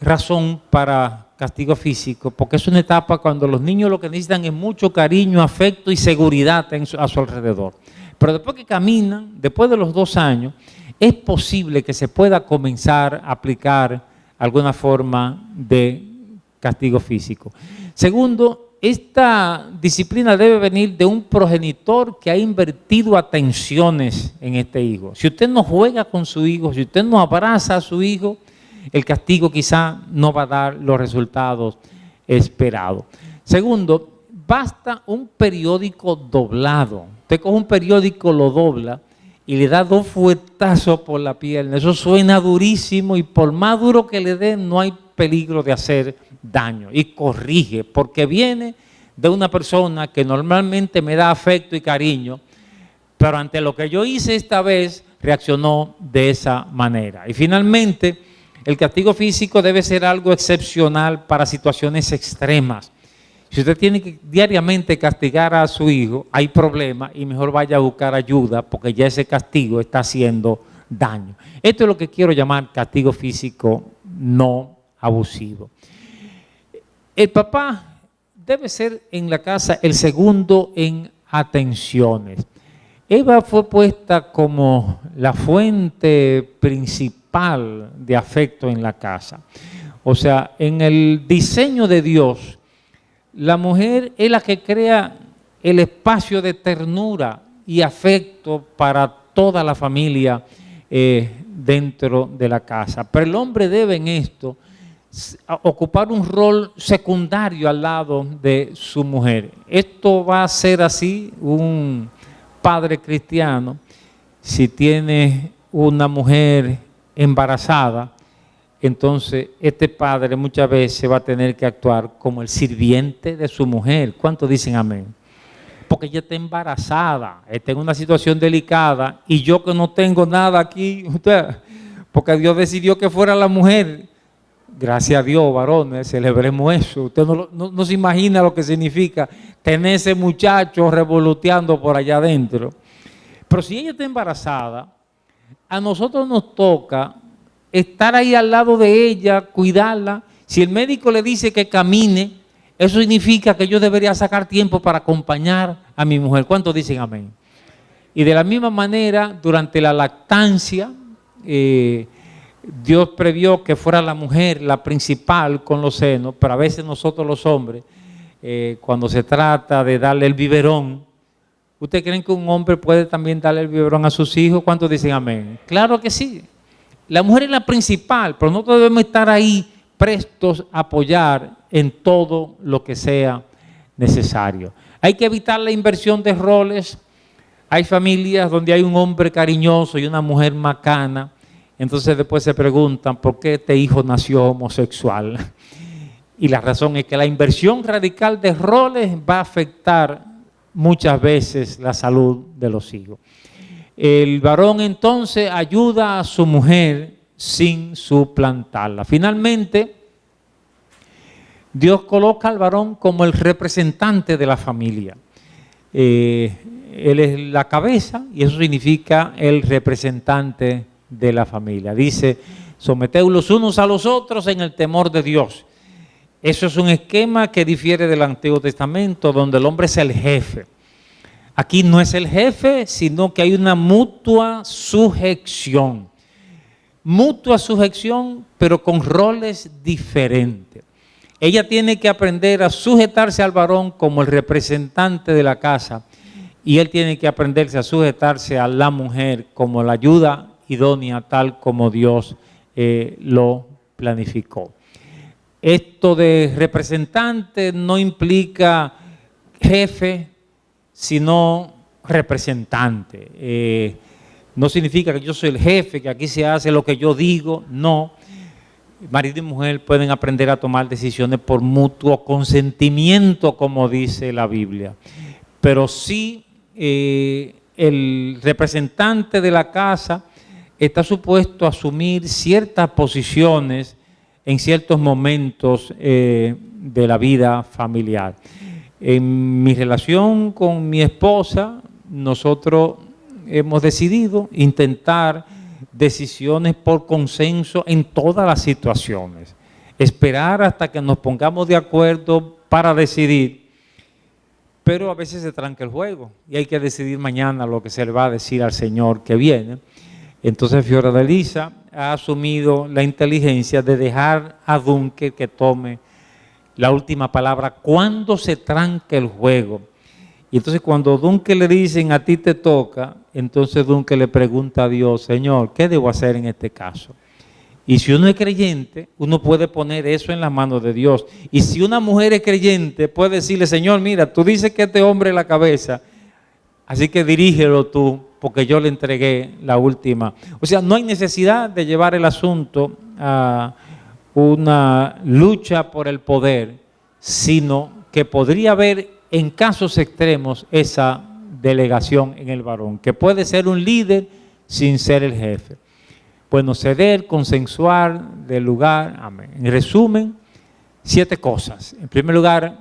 razón para castigo físico, porque es una etapa cuando los niños lo que necesitan es mucho cariño, afecto y seguridad a su alrededor. Pero después que caminan, después de los 2 años, es posible que se pueda comenzar a aplicar alguna forma de castigo físico. Segundo, esta disciplina debe venir de un progenitor que ha invertido atenciones en este hijo. Si usted no juega con su hijo, si usted no abraza a su hijo, el castigo quizá no va a dar los resultados esperados. Segundo, basta un periódico doblado. Usted coge un periódico, lo dobla y le da 2 fuetazos por la pierna. Eso suena durísimo y por más duro que le dé, no hay peligro de hacer daño. Y corrige, porque viene de una persona que normalmente me da afecto y cariño, pero ante lo que yo hice esta vez, reaccionó de esa manera. Y finalmente, el castigo físico debe ser algo excepcional para situaciones extremas. Si usted tiene que diariamente castigar a su hijo, hay problemas y mejor vaya a buscar ayuda porque ya ese castigo está haciendo daño. Esto es lo que quiero llamar castigo físico no abusivo. El papá debe ser en la casa el segundo en atenciones. Eva fue puesta como la fuente principal de afecto en la casa. O sea, en el diseño de Dios, la mujer es la que crea el espacio de ternura y afecto para toda la familia dentro de la casa. Pero el hombre debe en esto ocupar un rol secundario al lado de su mujer. Esto va a ser así un padre cristiano si tiene una mujer embarazada. Entonces, este padre muchas veces va a tener que actuar como el sirviente de su mujer. ¿Cuántos dicen amén? Porque ella está embarazada, está en una situación delicada y yo que no tengo nada aquí, porque Dios decidió que fuera la mujer. Gracias a Dios, varones, celebremos eso. Usted no se imagina lo que significa tener ese muchacho revoloteando por allá adentro. Pero si ella está embarazada, a nosotros nos toca estar ahí al lado de ella, cuidarla. Si el médico le dice que camine, eso significa que yo debería sacar tiempo para acompañar a mi mujer. ¿Cuántos dicen amén? Y de la misma manera, durante la lactancia, Dios previó que fuera la mujer la principal con los senos, pero a veces nosotros los hombres, cuando se trata de darle el biberón, ¿ustedes creen que un hombre puede también darle el biberón a sus hijos? ¿Cuántos dicen amén? Claro que sí. La mujer es la principal, pero nosotros debemos estar ahí prestos a apoyar en todo lo que sea necesario. Hay que evitar la inversión de roles. Hay familias donde hay un hombre cariñoso y una mujer macana. Entonces después se preguntan por qué este hijo nació homosexual. Y la razón es que la inversión radical de roles va a afectar muchas veces la salud de los hijos. El varón entonces ayuda a su mujer sin suplantarla. Finalmente, Dios coloca al varón como el representante de la familia. Él es la cabeza y eso significa el representante de la familia. Dice, someteos los unos a los otros en el temor de Dios. Eso es un esquema que difiere del Antiguo Testamento, donde el hombre es el jefe. Aquí no es el jefe, sino que hay una mutua sujeción. Mutua sujeción, pero con roles diferentes. Ella tiene que aprender a sujetarse al varón como el representante de la casa y él tiene que aprenderse a sujetarse a la mujer como la ayuda idónea, tal como Dios lo planificó. Esto de representante no implica jefe, sino representante. No significa que yo soy el jefe, que aquí se hace lo que yo digo, no. Marido y mujer pueden aprender a tomar decisiones por mutuo consentimiento, como dice la Biblia. Pero sí, el representante de la casa está supuesto a asumir ciertas posiciones en ciertos momentos de la vida familiar. En mi relación con mi esposa, nosotros hemos decidido intentar decisiones por consenso en todas las situaciones. Esperar hasta que nos pongamos de acuerdo para decidir, pero a veces se tranca el juego y hay que decidir mañana lo que se le va a decir al Señor que viene. Entonces Fiordalisa ha asumido la inteligencia de dejar a Dunker que tome la última palabra cuando se tranque el juego. Y entonces cuando Dunker le dicen a ti te toca, entonces Dunker le pregunta a Dios, Señor, ¿qué debo hacer en este caso? Y si uno es creyente, uno puede poner eso en las manos de Dios. Y si una mujer es creyente, puede decirle, Señor, mira, tú dices que este hombre es la cabeza, así que dirígelo tú, porque yo le entregué la última. O sea, no hay necesidad de llevar el asunto a una lucha por el poder, sino que podría haber en casos extremos esa delegación en el varón, que puede ser un líder sin ser el jefe. Bueno, ceder, consensuar del lugar, amén. En resumen, 7 cosas. En primer lugar,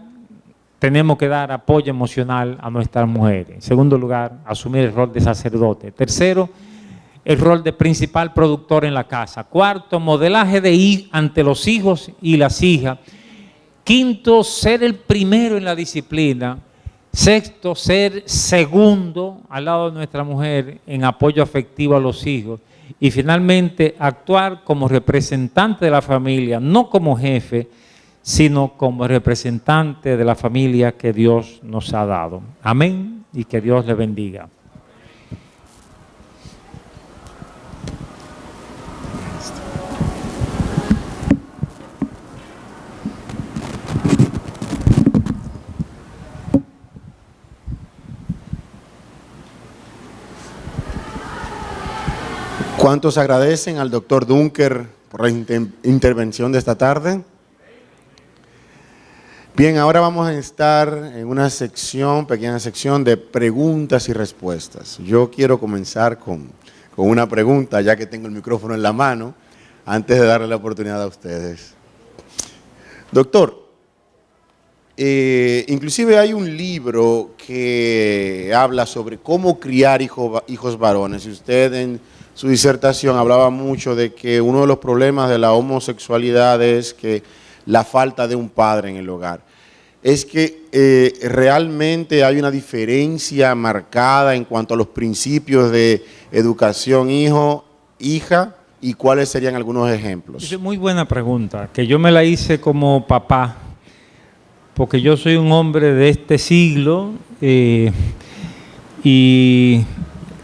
tenemos que dar apoyo emocional a nuestras mujeres. En segundo lugar, asumir el rol de sacerdote. Tercero, el rol de principal productor en la casa. Cuarto, modelaje ante los hijos y las hijas. Quinto, ser el primero en la disciplina. Sexto, ser segundo al lado de nuestra mujer en apoyo afectivo a los hijos. Y finalmente, actuar como representante de la familia, no como jefe, sino como representante de la familia que Dios nos ha dado. Amén, y que Dios le bendiga. ¿Cuántos agradecen al doctor Dunker por la intervención de esta tarde? Bien, ahora vamos a estar en una sección, pequeña sección de preguntas y respuestas. Yo quiero comenzar con una pregunta, ya que tengo el micrófono en la mano, antes de darle la oportunidad a ustedes. Doctor, inclusive hay un libro que habla sobre cómo criar hijos varones. Y usted en su disertación hablaba mucho de que uno de los problemas de la homosexualidad es que la falta de un padre en el hogar. es que realmente hay una diferencia marcada en cuanto a los principios de educación hijo-hija, y cuáles serían algunos ejemplos. Es muy buena pregunta, que yo me la hice como papá, porque yo soy un hombre de este siglo y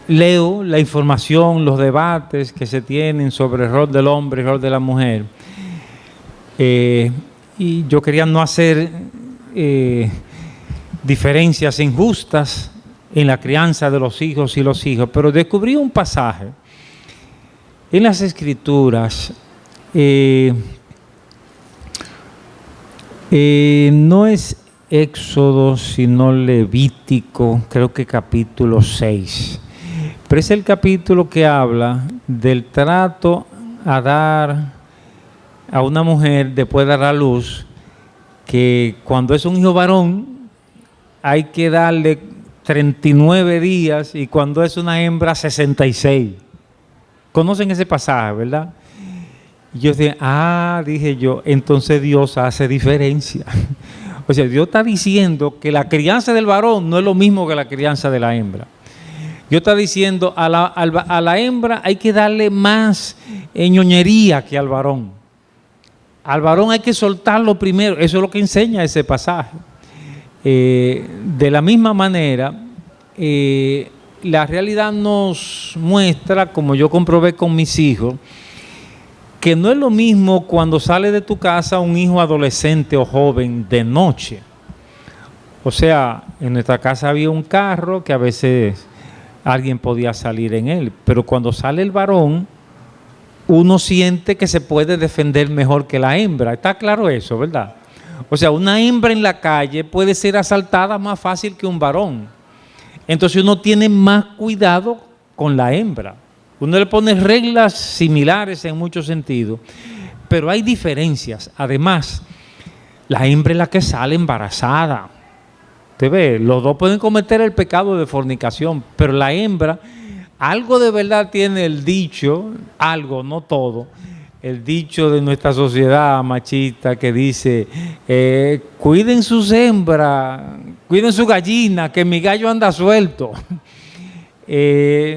leo la información, los debates que se tienen sobre el rol del hombre y el rol de la mujer. Y yo quería no hacer diferencias injustas en la crianza de los hijos y los hijos, pero descubrí un pasaje en las Escrituras, no es Éxodo, sino Levítico, creo que capítulo 6, pero es el capítulo que habla del trato a dar a una mujer después de dar a luz, que cuando es un hijo varón hay que darle 39 días y cuando es una hembra 66. Conocen ese pasaje, ¿verdad? Y yo dije yo, entonces Dios hace diferencia. O sea, Dios está diciendo que la crianza del varón no es lo mismo que la crianza de la hembra. Dios está diciendo a la hembra hay que darle más ñoñería que al varón. Al varón hay que soltarlo primero. Eso es lo que enseña ese pasaje. De la misma manera, la realidad nos muestra, como yo comprobé con mis hijos, que no es lo mismo cuando sale de tu casa un hijo adolescente o joven de noche. O sea, en nuestra casa había un carro que a veces alguien podía salir en él, pero cuando sale el varón, uno siente que se puede defender mejor que la hembra. Está claro eso, ¿verdad? O sea, una hembra en la calle puede ser asaltada más fácil que un varón. Entonces uno tiene más cuidado con la hembra. Uno le pone reglas similares en muchos sentidos, pero hay diferencias. Además, la hembra es la que sale embarazada. Usted ve, los dos pueden cometer el pecado de fornicación, pero la hembra, algo de verdad tiene el dicho, algo, no todo, el dicho de nuestra sociedad machista que dice, cuiden sus hembras, cuiden su gallina, que mi gallo anda suelto.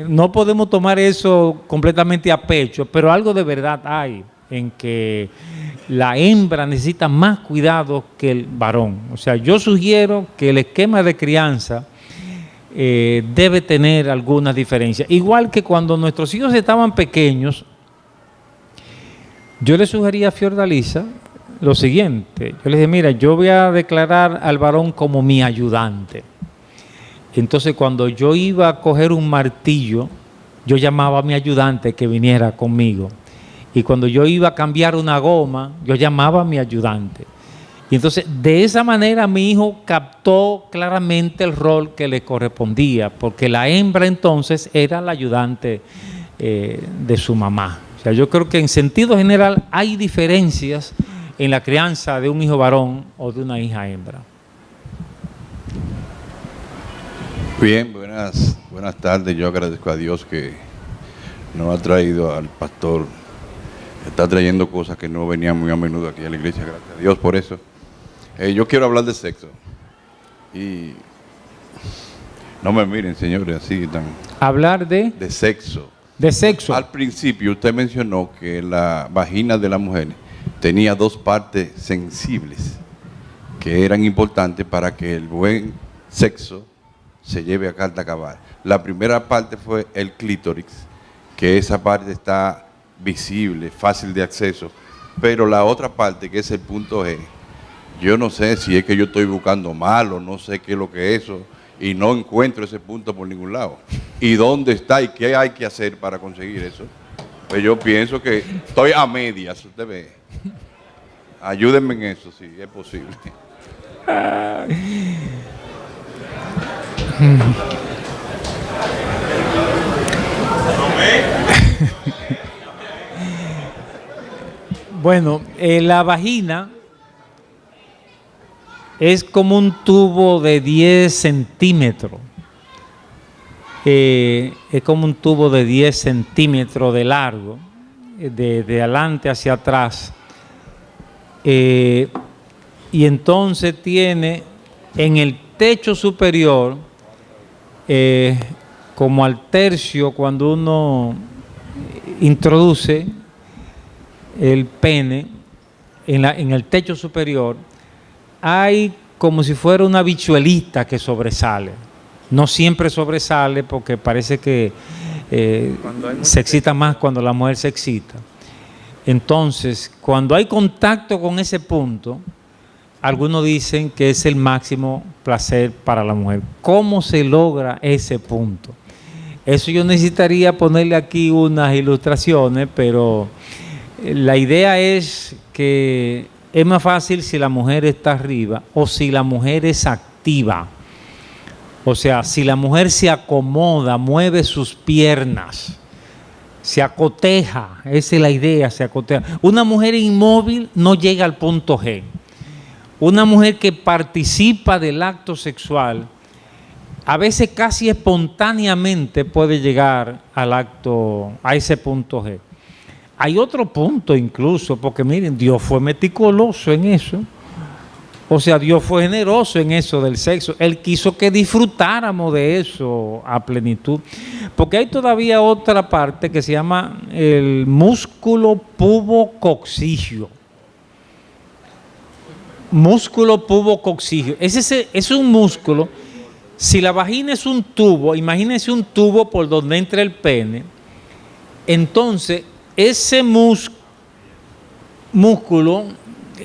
No podemos tomar eso completamente a pecho, pero algo de verdad hay en que la hembra necesita más cuidado que el varón. O sea, yo sugiero que el esquema de crianza debe tener algunas diferencias. Igual que cuando nuestros hijos estaban pequeños, yo le sugería a Fiordalisa lo siguiente. Yo le dije, mira, yo voy a declarar al varón como mi ayudante. Entonces, cuando yo iba a coger un martillo, yo llamaba a mi ayudante que viniera conmigo. Y cuando yo iba a cambiar una goma, yo llamaba a mi ayudante. Y entonces, de esa manera, mi hijo captó claramente el rol que le correspondía, porque la hembra entonces era la ayudante de su mamá. O sea, yo creo que en sentido general hay diferencias en la crianza de un hijo varón o de una hija hembra. Bien, buenas tardes. Yo agradezco a Dios que nos ha traído al pastor. Está trayendo cosas que no venían muy a menudo aquí a la iglesia. Gracias a Dios por eso. Yo quiero hablar de sexo. Y no me miren, señores, así tan... Hablar de sexo. De sexo. Al principio usted mencionó que la vagina de la mujer tenía dos partes sensibles que eran importantes para que el buen sexo se lleve a carta cabal. La primera parte fue el clítoris, que esa parte está visible, fácil de acceso, pero la otra parte, que es el punto G, yo no sé si es que yo estoy buscando mal o no sé qué es lo que es eso, y no encuentro ese punto por ningún lado. ¿Y dónde está y qué hay que hacer para conseguir eso? Pues yo pienso que estoy a medias, usted ve. Ayúdenme en eso, si es posible. Bueno, la vagina es como un tubo de 10 centímetros. Es como un tubo de 10 centímetros de largo, de adelante hacia atrás. y entonces tiene en el techo superior, como al tercio, cuando uno introduce el pene en el techo superior, hay como si fuera una bichuelita que sobresale. No siempre sobresale porque parece que se excita más cuando la mujer se excita. Entonces, cuando hay contacto con ese punto, algunos dicen que es el máximo placer para la mujer. ¿Cómo se logra ese punto? Eso yo necesitaría ponerle aquí unas ilustraciones, pero la idea es que es más fácil si la mujer está arriba o si la mujer es activa. O sea, si la mujer se acomoda, mueve sus piernas, se acoteja, esa es la idea, se acoteja. Una mujer inmóvil no llega al punto G. Una mujer que participa del acto sexual, a veces casi espontáneamente puede llegar al acto, a ese punto G. Hay otro punto incluso, porque miren, Dios fue meticuloso en eso. O sea, Dios fue generoso en eso del sexo. Él quiso que disfrutáramos de eso a plenitud. Porque hay todavía otra parte que se llama el músculo pubococcigio. Músculo pubococcigio. Ese es un músculo. Si la vagina es un tubo, imagínense un tubo por donde entra el pene. Entonces, ese músculo,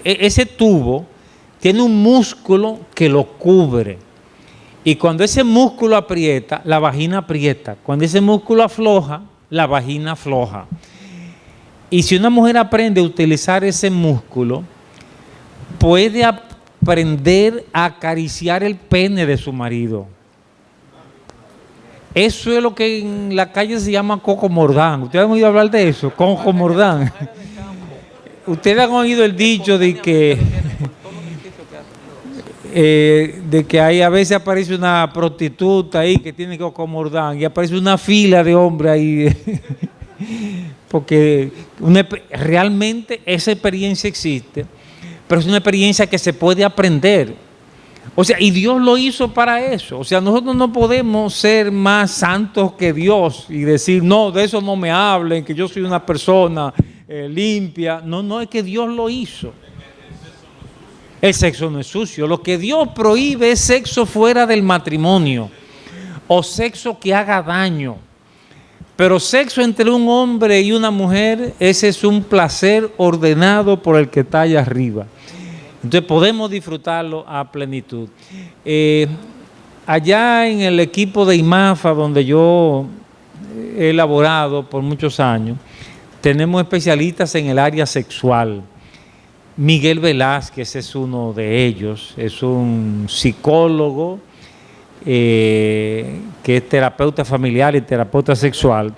ese tubo, tiene un músculo que lo cubre. Y cuando ese músculo aprieta, la vagina aprieta. Cuando ese músculo afloja, la vagina afloja. Y si una mujer aprende a utilizar ese músculo, puede aprender a acariciar el pene de su marido. Eso es lo que en la calle se llama coco mordán. ¿Ustedes han oído hablar de eso? Coco mordán. Ustedes han oído el dicho de que ahí a veces aparece una prostituta ahí que tiene coco mordán y aparece una fila de hombres ahí. Porque realmente esa experiencia existe, pero es una experiencia que se puede aprender. O sea, y Dios lo hizo para eso. O sea, nosotros no podemos ser más santos que Dios y decir, no, de eso no me hablen, que yo soy una persona limpia. No, es que Dios lo hizo. El sexo no es sucio. Lo que Dios prohíbe es sexo fuera del matrimonio o sexo que haga daño. Pero sexo entre un hombre y una mujer, ese es un placer ordenado por el que está allá arriba. Entonces podemos disfrutarlo a plenitud. Allá en el equipo de IMAFA, donde yo he elaborado por muchos años, tenemos especialistas en el área sexual. Miguel Velázquez es uno de ellos, es un psicólogo que es terapeuta familiar y terapeuta sexual.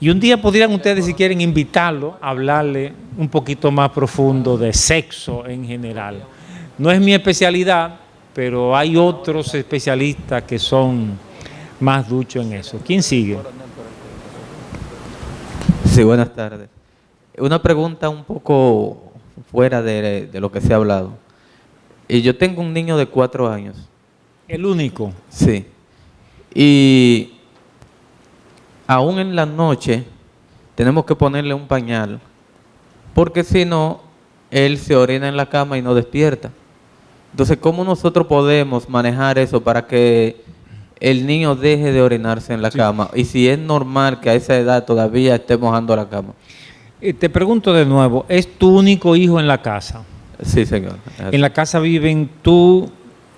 Y un día podrían ustedes, si quieren, invitarlo a hablarle un poquito más profundo de sexo en general. No es mi especialidad, pero hay otros especialistas que son más duchos en eso. ¿Quién sigue? Sí, buenas tardes. Una pregunta un poco fuera de lo que se ha hablado. Y yo tengo un niño de 4 años. ¿El único? Sí. Y aún en la noche tenemos que ponerle un pañal, porque si no, él se orina en la cama y no despierta. Entonces, ¿cómo nosotros podemos manejar eso para que el niño deje de orinarse en la cama? Y si es normal que a esa edad todavía esté mojando la cama. Te pregunto de nuevo, ¿es tu único hijo en la casa? Sí, señor. En la casa viven tú,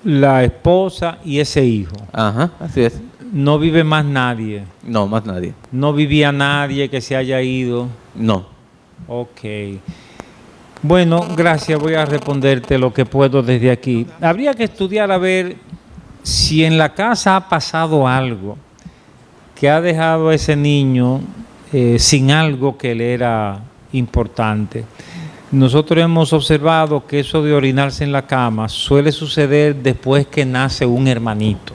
la esposa y ese hijo. Ajá, así es. No vive más nadie. No, más nadie. No vivía nadie que se haya ido. No. Ok. Bueno, gracias. Voy a responderte lo que puedo desde aquí. Habría que estudiar a ver si en la casa ha pasado algo que ha dejado a ese niño sin algo que le era importante. Nosotros hemos observado que eso de orinarse en la cama suele suceder después que nace un hermanito.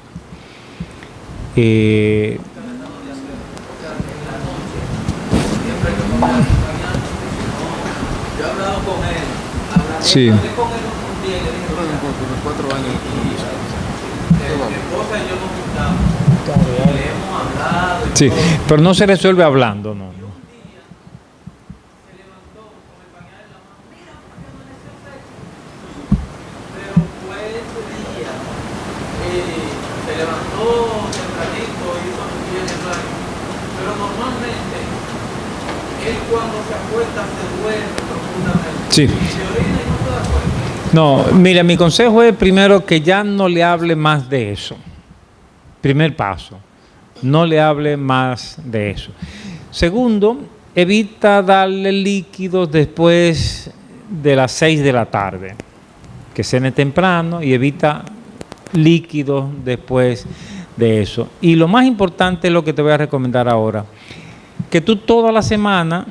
Sí. 4 años. Mi esposa y yo nos juntamos. Le hemos hablado. Sí, pero no se resuelve hablando, no. Pero fue ese día, se levantó tempranito, hizo su día en el baño. Pero normalmente, él cuando se acuesta se duerme profundamente. Sí. Se orina y no se da cuenta. No, mire, mi consejo es primero que ya no le hable más de eso. Primer paso, no le hable más de eso. Segundo, evita darle líquidos después de las 6 de la tarde, que cene temprano, y evita líquidos después de eso. Y lo más importante es lo que te voy a recomendar ahora, que tú toda la semana,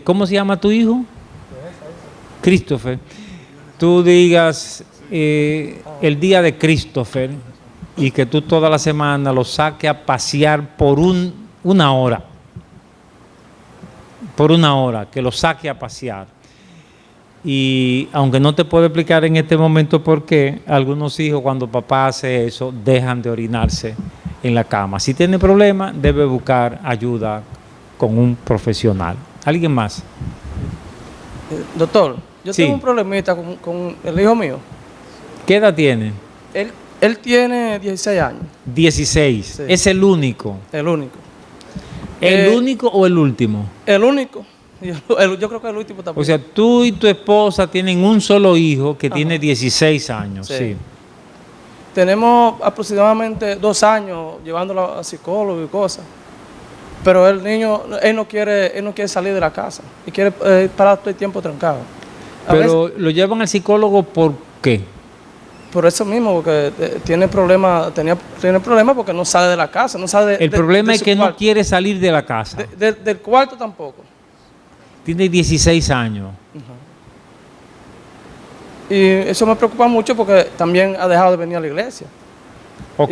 ¿cómo se llama tu hijo? Christopher. Tú digas el día de Christopher y que tú toda la semana lo saques a pasear por una hora. Por una hora, que lo saque a pasear. Y aunque no te puedo explicar en este momento por qué, algunos hijos cuando papá hace eso dejan de orinarse en la cama. Si tiene problemas, debe buscar ayuda con un profesional. ¿Alguien más? Doctor, yo Sí. tengo un problemita con el hijo mío. ¿Qué edad tiene? Él tiene 16 años, 16. Sí. Es el único. el único. ¿El único o el último? El único. Yo creo que el último también. O sea, tú y tu esposa tienen un solo hijo que tiene 16 años. Sí. Sí. Tenemos aproximadamente 2 años llevándolo a psicólogo y cosas. Pero el niño, él no quiere salir de la casa y quiere parar todo el tiempo trancado. A Pero veces, lo llevan al psicólogo ¿por qué? por eso mismo, porque tiene problemas porque no sale de la casa, no sale El problema de es su que no cuarto. quiere salir de la casa. Del cuarto tampoco. Tiene 16 años. Y eso me preocupa mucho porque también ha dejado de venir a la iglesia. Ok.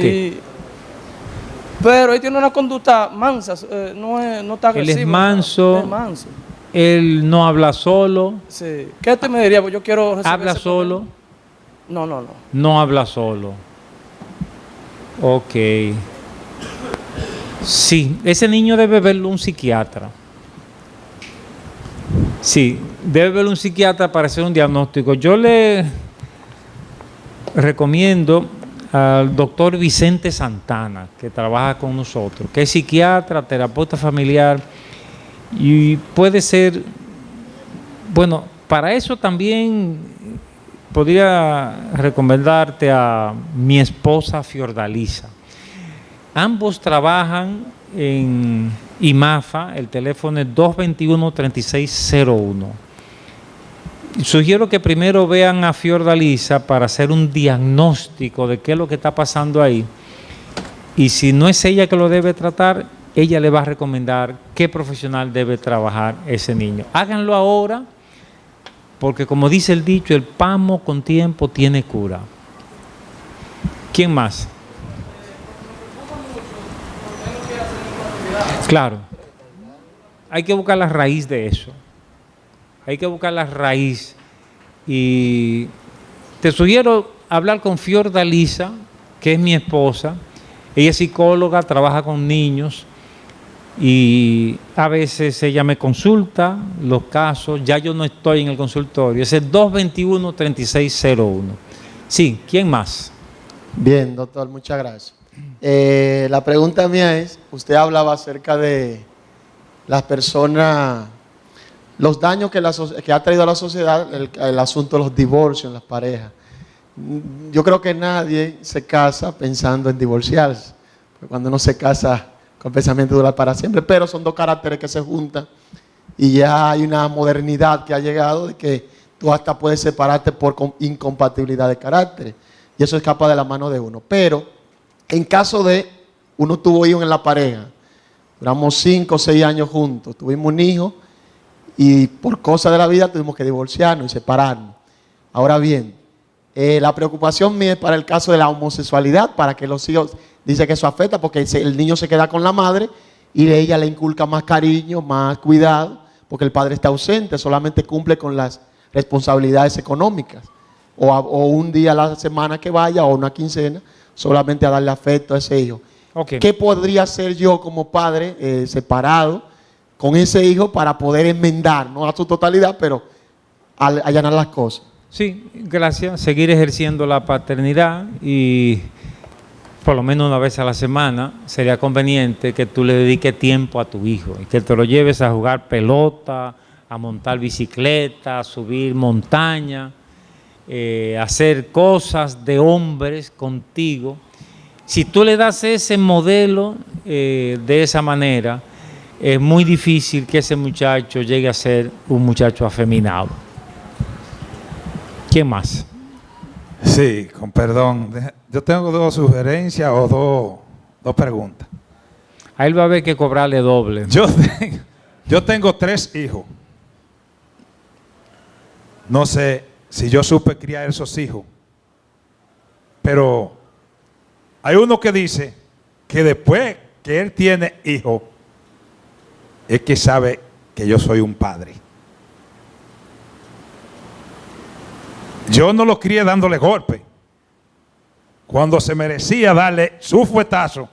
Pero él tiene una conducta mansa, no está Él agresivo. es manso. Es manso. Él no habla solo. Sí. ¿Qué usted me diría? Pues yo quiero resolver Habla ese solo. problema. No. No habla solo. Ok. Sí, ese niño debe verlo un psiquiatra. Sí, debe verlo un psiquiatra para hacer un diagnóstico. Yo le recomiendo al doctor Vicente Santana, que trabaja con nosotros, que es psiquiatra, terapeuta familiar, y puede ser, bueno, para eso también podría recomendarte a mi esposa Fiordalisa. Ambos trabajan en IMAFA, el teléfono es 221-3601. Sugiero que primero vean a Fiordalisa para hacer un diagnóstico de qué es lo que está pasando ahí. Y si no es ella que lo debe tratar, ella le va a recomendar qué profesional debe trabajar ese niño. Háganlo ahora, porque como dice el dicho, el pamo con tiempo tiene cura. ¿Quién más? Claro. Hay que buscar la raíz de eso. Hay que buscar la raíz. Y te sugiero hablar con Fiordalisa, que es mi esposa. Ella es psicóloga, trabaja con niños. Y a veces ella me consulta los casos. Ya yo no estoy en el consultorio. Ese es 221-3601. Sí, ¿quién más? Bien, doctor, muchas gracias. La pregunta mía es, usted hablaba acerca de las personas, los daños que ha traído a la sociedad el asunto de los divorcios en las parejas. Yo creo que nadie se casa pensando en divorciarse, porque cuando uno se casa con pensamiento de durar para siempre, pero son dos caracteres que se juntan y ya hay una modernidad que ha llegado de que tú hasta puedes separarte por incompatibilidad de carácter y eso escapa de la mano de uno. Pero en caso de uno tuvo hijos en la pareja, duramos 5 o 6 años juntos, tuvimos un hijo y por cosas de la vida tuvimos que divorciarnos y separarnos. Ahora bien, la preocupación mía es para el caso de la homosexualidad, para que los hijos, dice que eso afecta porque el niño se queda con la madre y ella le inculca más cariño, más cuidado, porque el padre está ausente, solamente cumple con las responsabilidades económicas. o un día a la semana que vaya o una quincena, solamente a darle afecto a ese hijo. Ok. ¿Qué podría hacer yo como padre separado con ese hijo para poder enmendar, no a su totalidad, pero allanar las cosas? Sí, gracias. Seguir ejerciendo la paternidad y por lo menos una vez a la semana sería conveniente que tú le dediques tiempo a tu hijo y que te lo lleves a jugar pelota, a montar bicicleta, a subir montaña, hacer cosas de hombres contigo. Si tú le das ese modelo de esa manera, es muy difícil que ese muchacho llegue a ser un muchacho afeminado. ¿Quién más? Sí, con perdón. Yo tengo dos sugerencias o dos preguntas. A él va a haber que cobrarle doble. Yo tengo 3 hijos. No sé si yo supe criar esos hijos, pero hay uno que dice que después que él tiene hijos, es que sabe que yo soy un padre. Yo no lo crié dándole golpe. Cuando se merecía darle su fuetazo,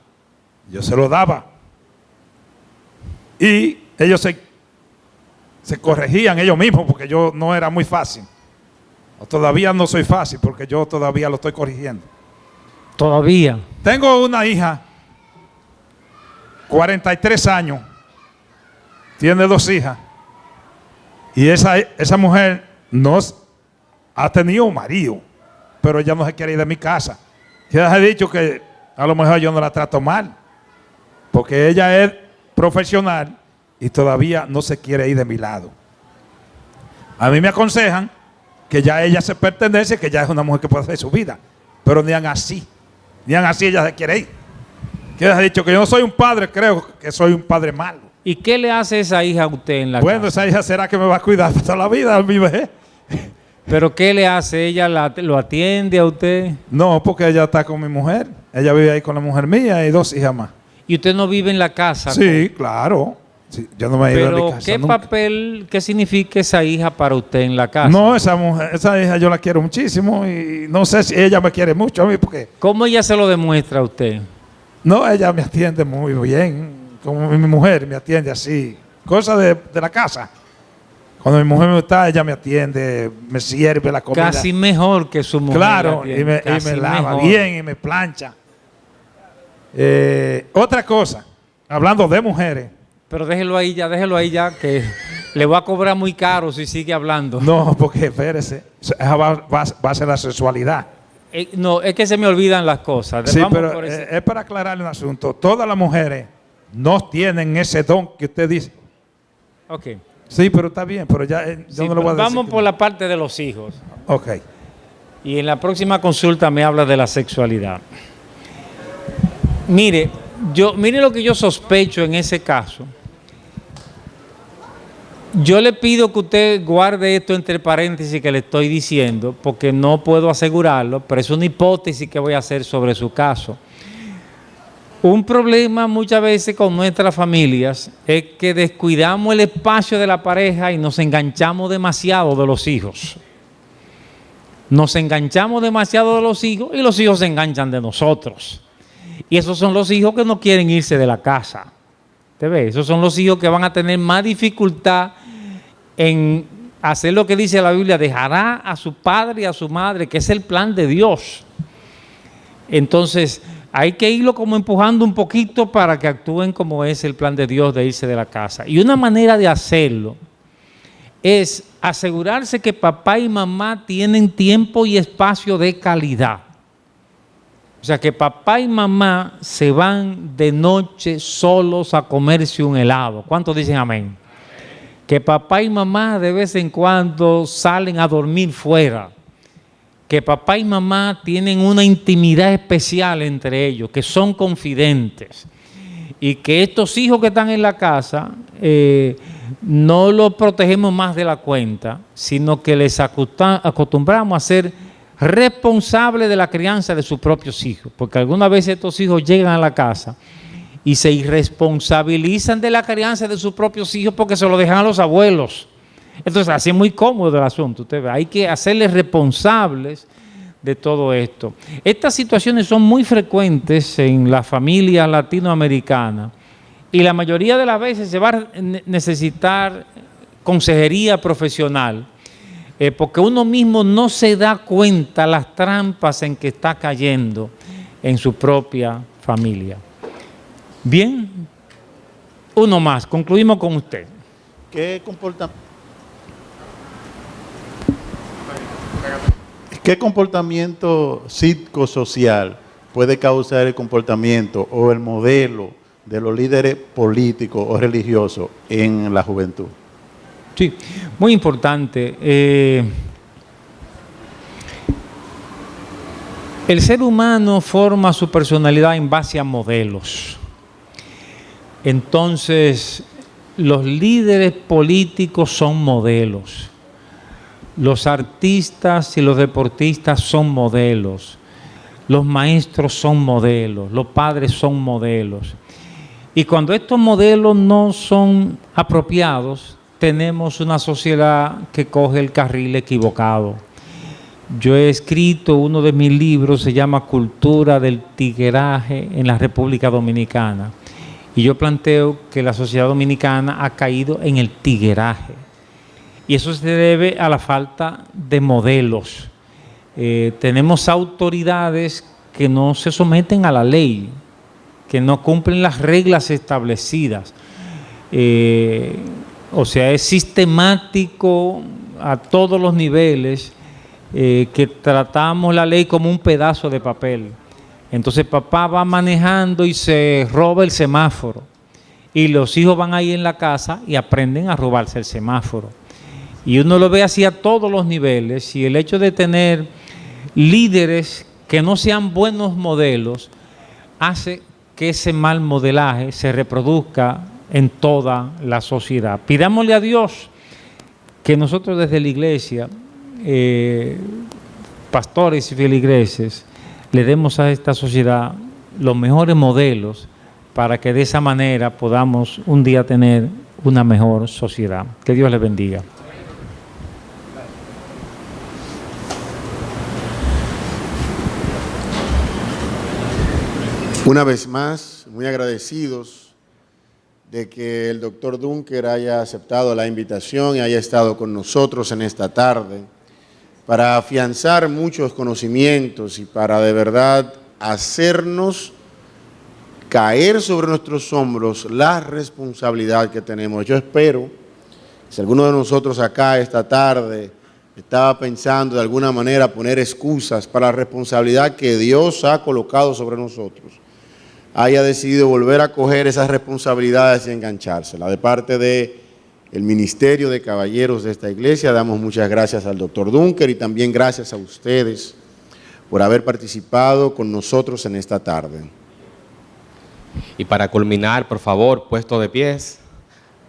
yo se lo daba. Y ellos se corregían ellos mismos porque yo no era muy fácil. O todavía no soy fácil porque yo todavía lo estoy corrigiendo. Todavía. Tengo una hija, 43 años, tiene 2 hijas. Y esa mujer no ha tenido un marido, pero ella no se quiere ir de mi casa. Ella ha dicho que a lo mejor yo no la trato mal, porque ella es profesional y todavía no se quiere ir de mi lado. A mí me aconsejan que ya ella se pertenece, que ya es una mujer que puede hacer su vida, pero ni así ella se quiere ir. Que ella ha dicho que yo no soy un padre, creo que soy un padre malo. ¿Y qué le hace esa hija a usted en la Bueno, casa? esa hija será que me va a cuidar toda la vida a mi vejez. ¿Pero qué le hace? ¿Ella lo atiende a usted? No, porque ella está con mi mujer. Ella vive ahí con la mujer mía y 2 hijas más. ¿Y usted no vive en la casa? Sí, claro. Sí, yo no me he ido de mi Pero casa ¿qué nunca. papel, qué significa esa hija para usted en la casa? No, esa hija yo la quiero muchísimo y no sé si ella me quiere mucho a mí porque... ¿Cómo ella se lo demuestra a usted? No, ella me atiende muy bien, como mi mujer me atiende así. Cosas de la casa. Cuando mi mujer no está, ella me atiende, me sirve la comida. Casi mejor que su mujer. Claro, la y me casi lava mejor. bien y me plancha. Otra cosa, hablando de mujeres. Pero déjelo ahí ya, que le voy a cobrar muy caro si sigue hablando. No, porque espérese, esa va a ser la sexualidad. No, es que se me olvidan las cosas. Sí, Vamos pero por ese- es para aclararle un asunto. Todas las mujeres no tienen ese don que usted dice. Ok. Sí, pero está bien, pero ya yo Sí, no le voy a decir. vamos que por no. la parte de los hijos. Ok. Y en la próxima consulta me habla de la sexualidad. Mire lo que yo sospecho en ese caso. Yo le pido que usted guarde esto entre paréntesis que le estoy diciendo, porque no puedo asegurarlo, pero es una hipótesis que voy a hacer sobre su caso. Un problema muchas veces con nuestras familias es que descuidamos el espacio de la pareja y nos enganchamos demasiado de los hijos. Nos enganchamos demasiado de los hijos y los hijos se enganchan de nosotros. Y esos son los hijos que no quieren irse de la casa. ¿Te ves? Esos son los hijos que van a tener más dificultad en hacer lo que dice la Biblia, dejará a su padre y a su madre, que es el plan de Dios. Entonces, hay que irlo como empujando un poquito para que actúen como es el plan de Dios de irse de la casa. Y una manera de hacerlo es asegurarse que papá y mamá tienen tiempo y espacio de calidad. O sea, que papá y mamá se van de noche solos a comerse un helado. ¿Cuántos dicen amén? Que papá y mamá de vez en cuando salen a dormir fuera. Que papá y mamá tienen una intimidad especial entre ellos, que son confidentes. Y que estos hijos que están en la casa no los protegemos más de la cuenta, sino que les acostumbramos a ser responsable de la crianza de sus propios hijos, porque algunas veces estos hijos llegan a la casa y se irresponsabilizan de la crianza de sus propios hijos porque se lo dejan a los abuelos. Entonces, así es muy cómodo el asunto. Usted ve, hay que hacerles responsables de todo esto. Estas situaciones son muy frecuentes en las familias latinoamericanas y la mayoría de las veces se va a necesitar consejería profesional porque uno mismo no se da cuenta las trampas en que está cayendo en su propia familia. Bien, uno más, concluimos con usted. ¿Qué comportamiento psicosocial puede causar el comportamiento o el modelo de los líderes políticos o religiosos en la juventud? Sí, muy importante. El ser humano forma su personalidad en base a modelos. Entonces, los líderes políticos son modelos. Los artistas y los deportistas son modelos. Los maestros son modelos. Los padres son modelos. Y cuando estos modelos no son apropiados, tenemos una sociedad que coge el carril equivocado. Yo he escrito uno de mis libros, se llama Cultura del Tigueraje en la República Dominicana. Y yo planteo que la sociedad dominicana ha caído en el tigueraje. Y eso se debe a la falta de modelos. Tenemos autoridades que no se someten a la ley, que no cumplen las reglas establecidas. O sea, es sistemático a todos los niveles que tratamos la ley como un pedazo de papel. Entonces papá va manejando y se roba el semáforo y los hijos van ahí en la casa y aprenden a robarse el semáforo. Y uno lo ve así a todos los niveles y el hecho de tener líderes que no sean buenos modelos hace que ese mal modelaje se reproduzca en toda la sociedad. Pidámosle a Dios que nosotros desde la iglesia, pastores y feligreses, le demos a esta sociedad los mejores modelos para que de esa manera podamos un día tener una mejor sociedad. Que Dios les bendiga. Una vez más, muy agradecidos de que el doctor Dunker haya aceptado la invitación y haya estado con nosotros en esta tarde para afianzar muchos conocimientos y para de verdad hacernos caer sobre nuestros hombros la responsabilidad que tenemos. Yo espero, si alguno de nosotros acá esta tarde estaba pensando de alguna manera poner excusas para la responsabilidad que Dios ha colocado sobre nosotros, haya decidido volver a coger esas responsabilidades y enganchárselas. De parte del Ministerio de Caballeros de esta iglesia, damos muchas gracias al doctor Dunker y también gracias a ustedes por haber participado con nosotros en esta tarde. Y para culminar, por favor, puesto de pies,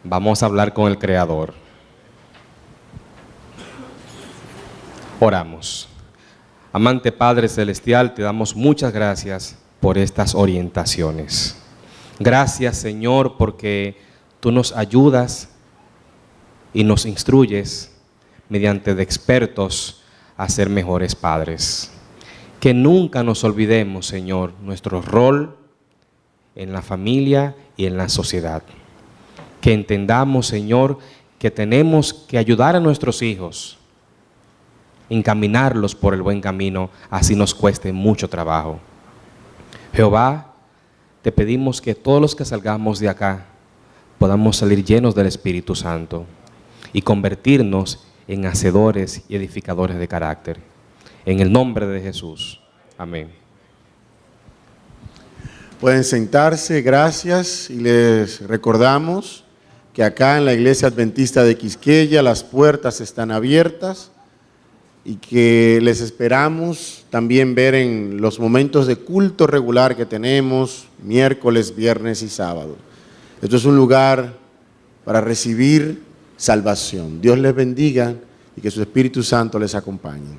vamos a hablar con el Creador. Oramos. Amante Padre Celestial, te damos muchas gracias por estas orientaciones. Gracias, Señor, porque tú nos ayudas y nos instruyes mediante de expertos a ser mejores padres. Que nunca nos olvidemos, Señor, nuestro rol en la familia y en la sociedad. Que entendamos, Señor, que tenemos que ayudar a nuestros hijos, encaminarlos por el buen camino, así nos cueste mucho trabajo. Jehová, te pedimos que todos los que salgamos de acá podamos salir llenos del Espíritu Santo y convertirnos en hacedores y edificadores de carácter. En el nombre de Jesús. Amén. Pueden sentarse, gracias, y les recordamos que acá en la Iglesia Adventista de Quisqueya las puertas están abiertas y que les esperamos también ver en los momentos de culto regular que tenemos miércoles, viernes y sábado. Esto es un lugar para recibir salvación. Dios les bendiga y que su Espíritu Santo les acompañe.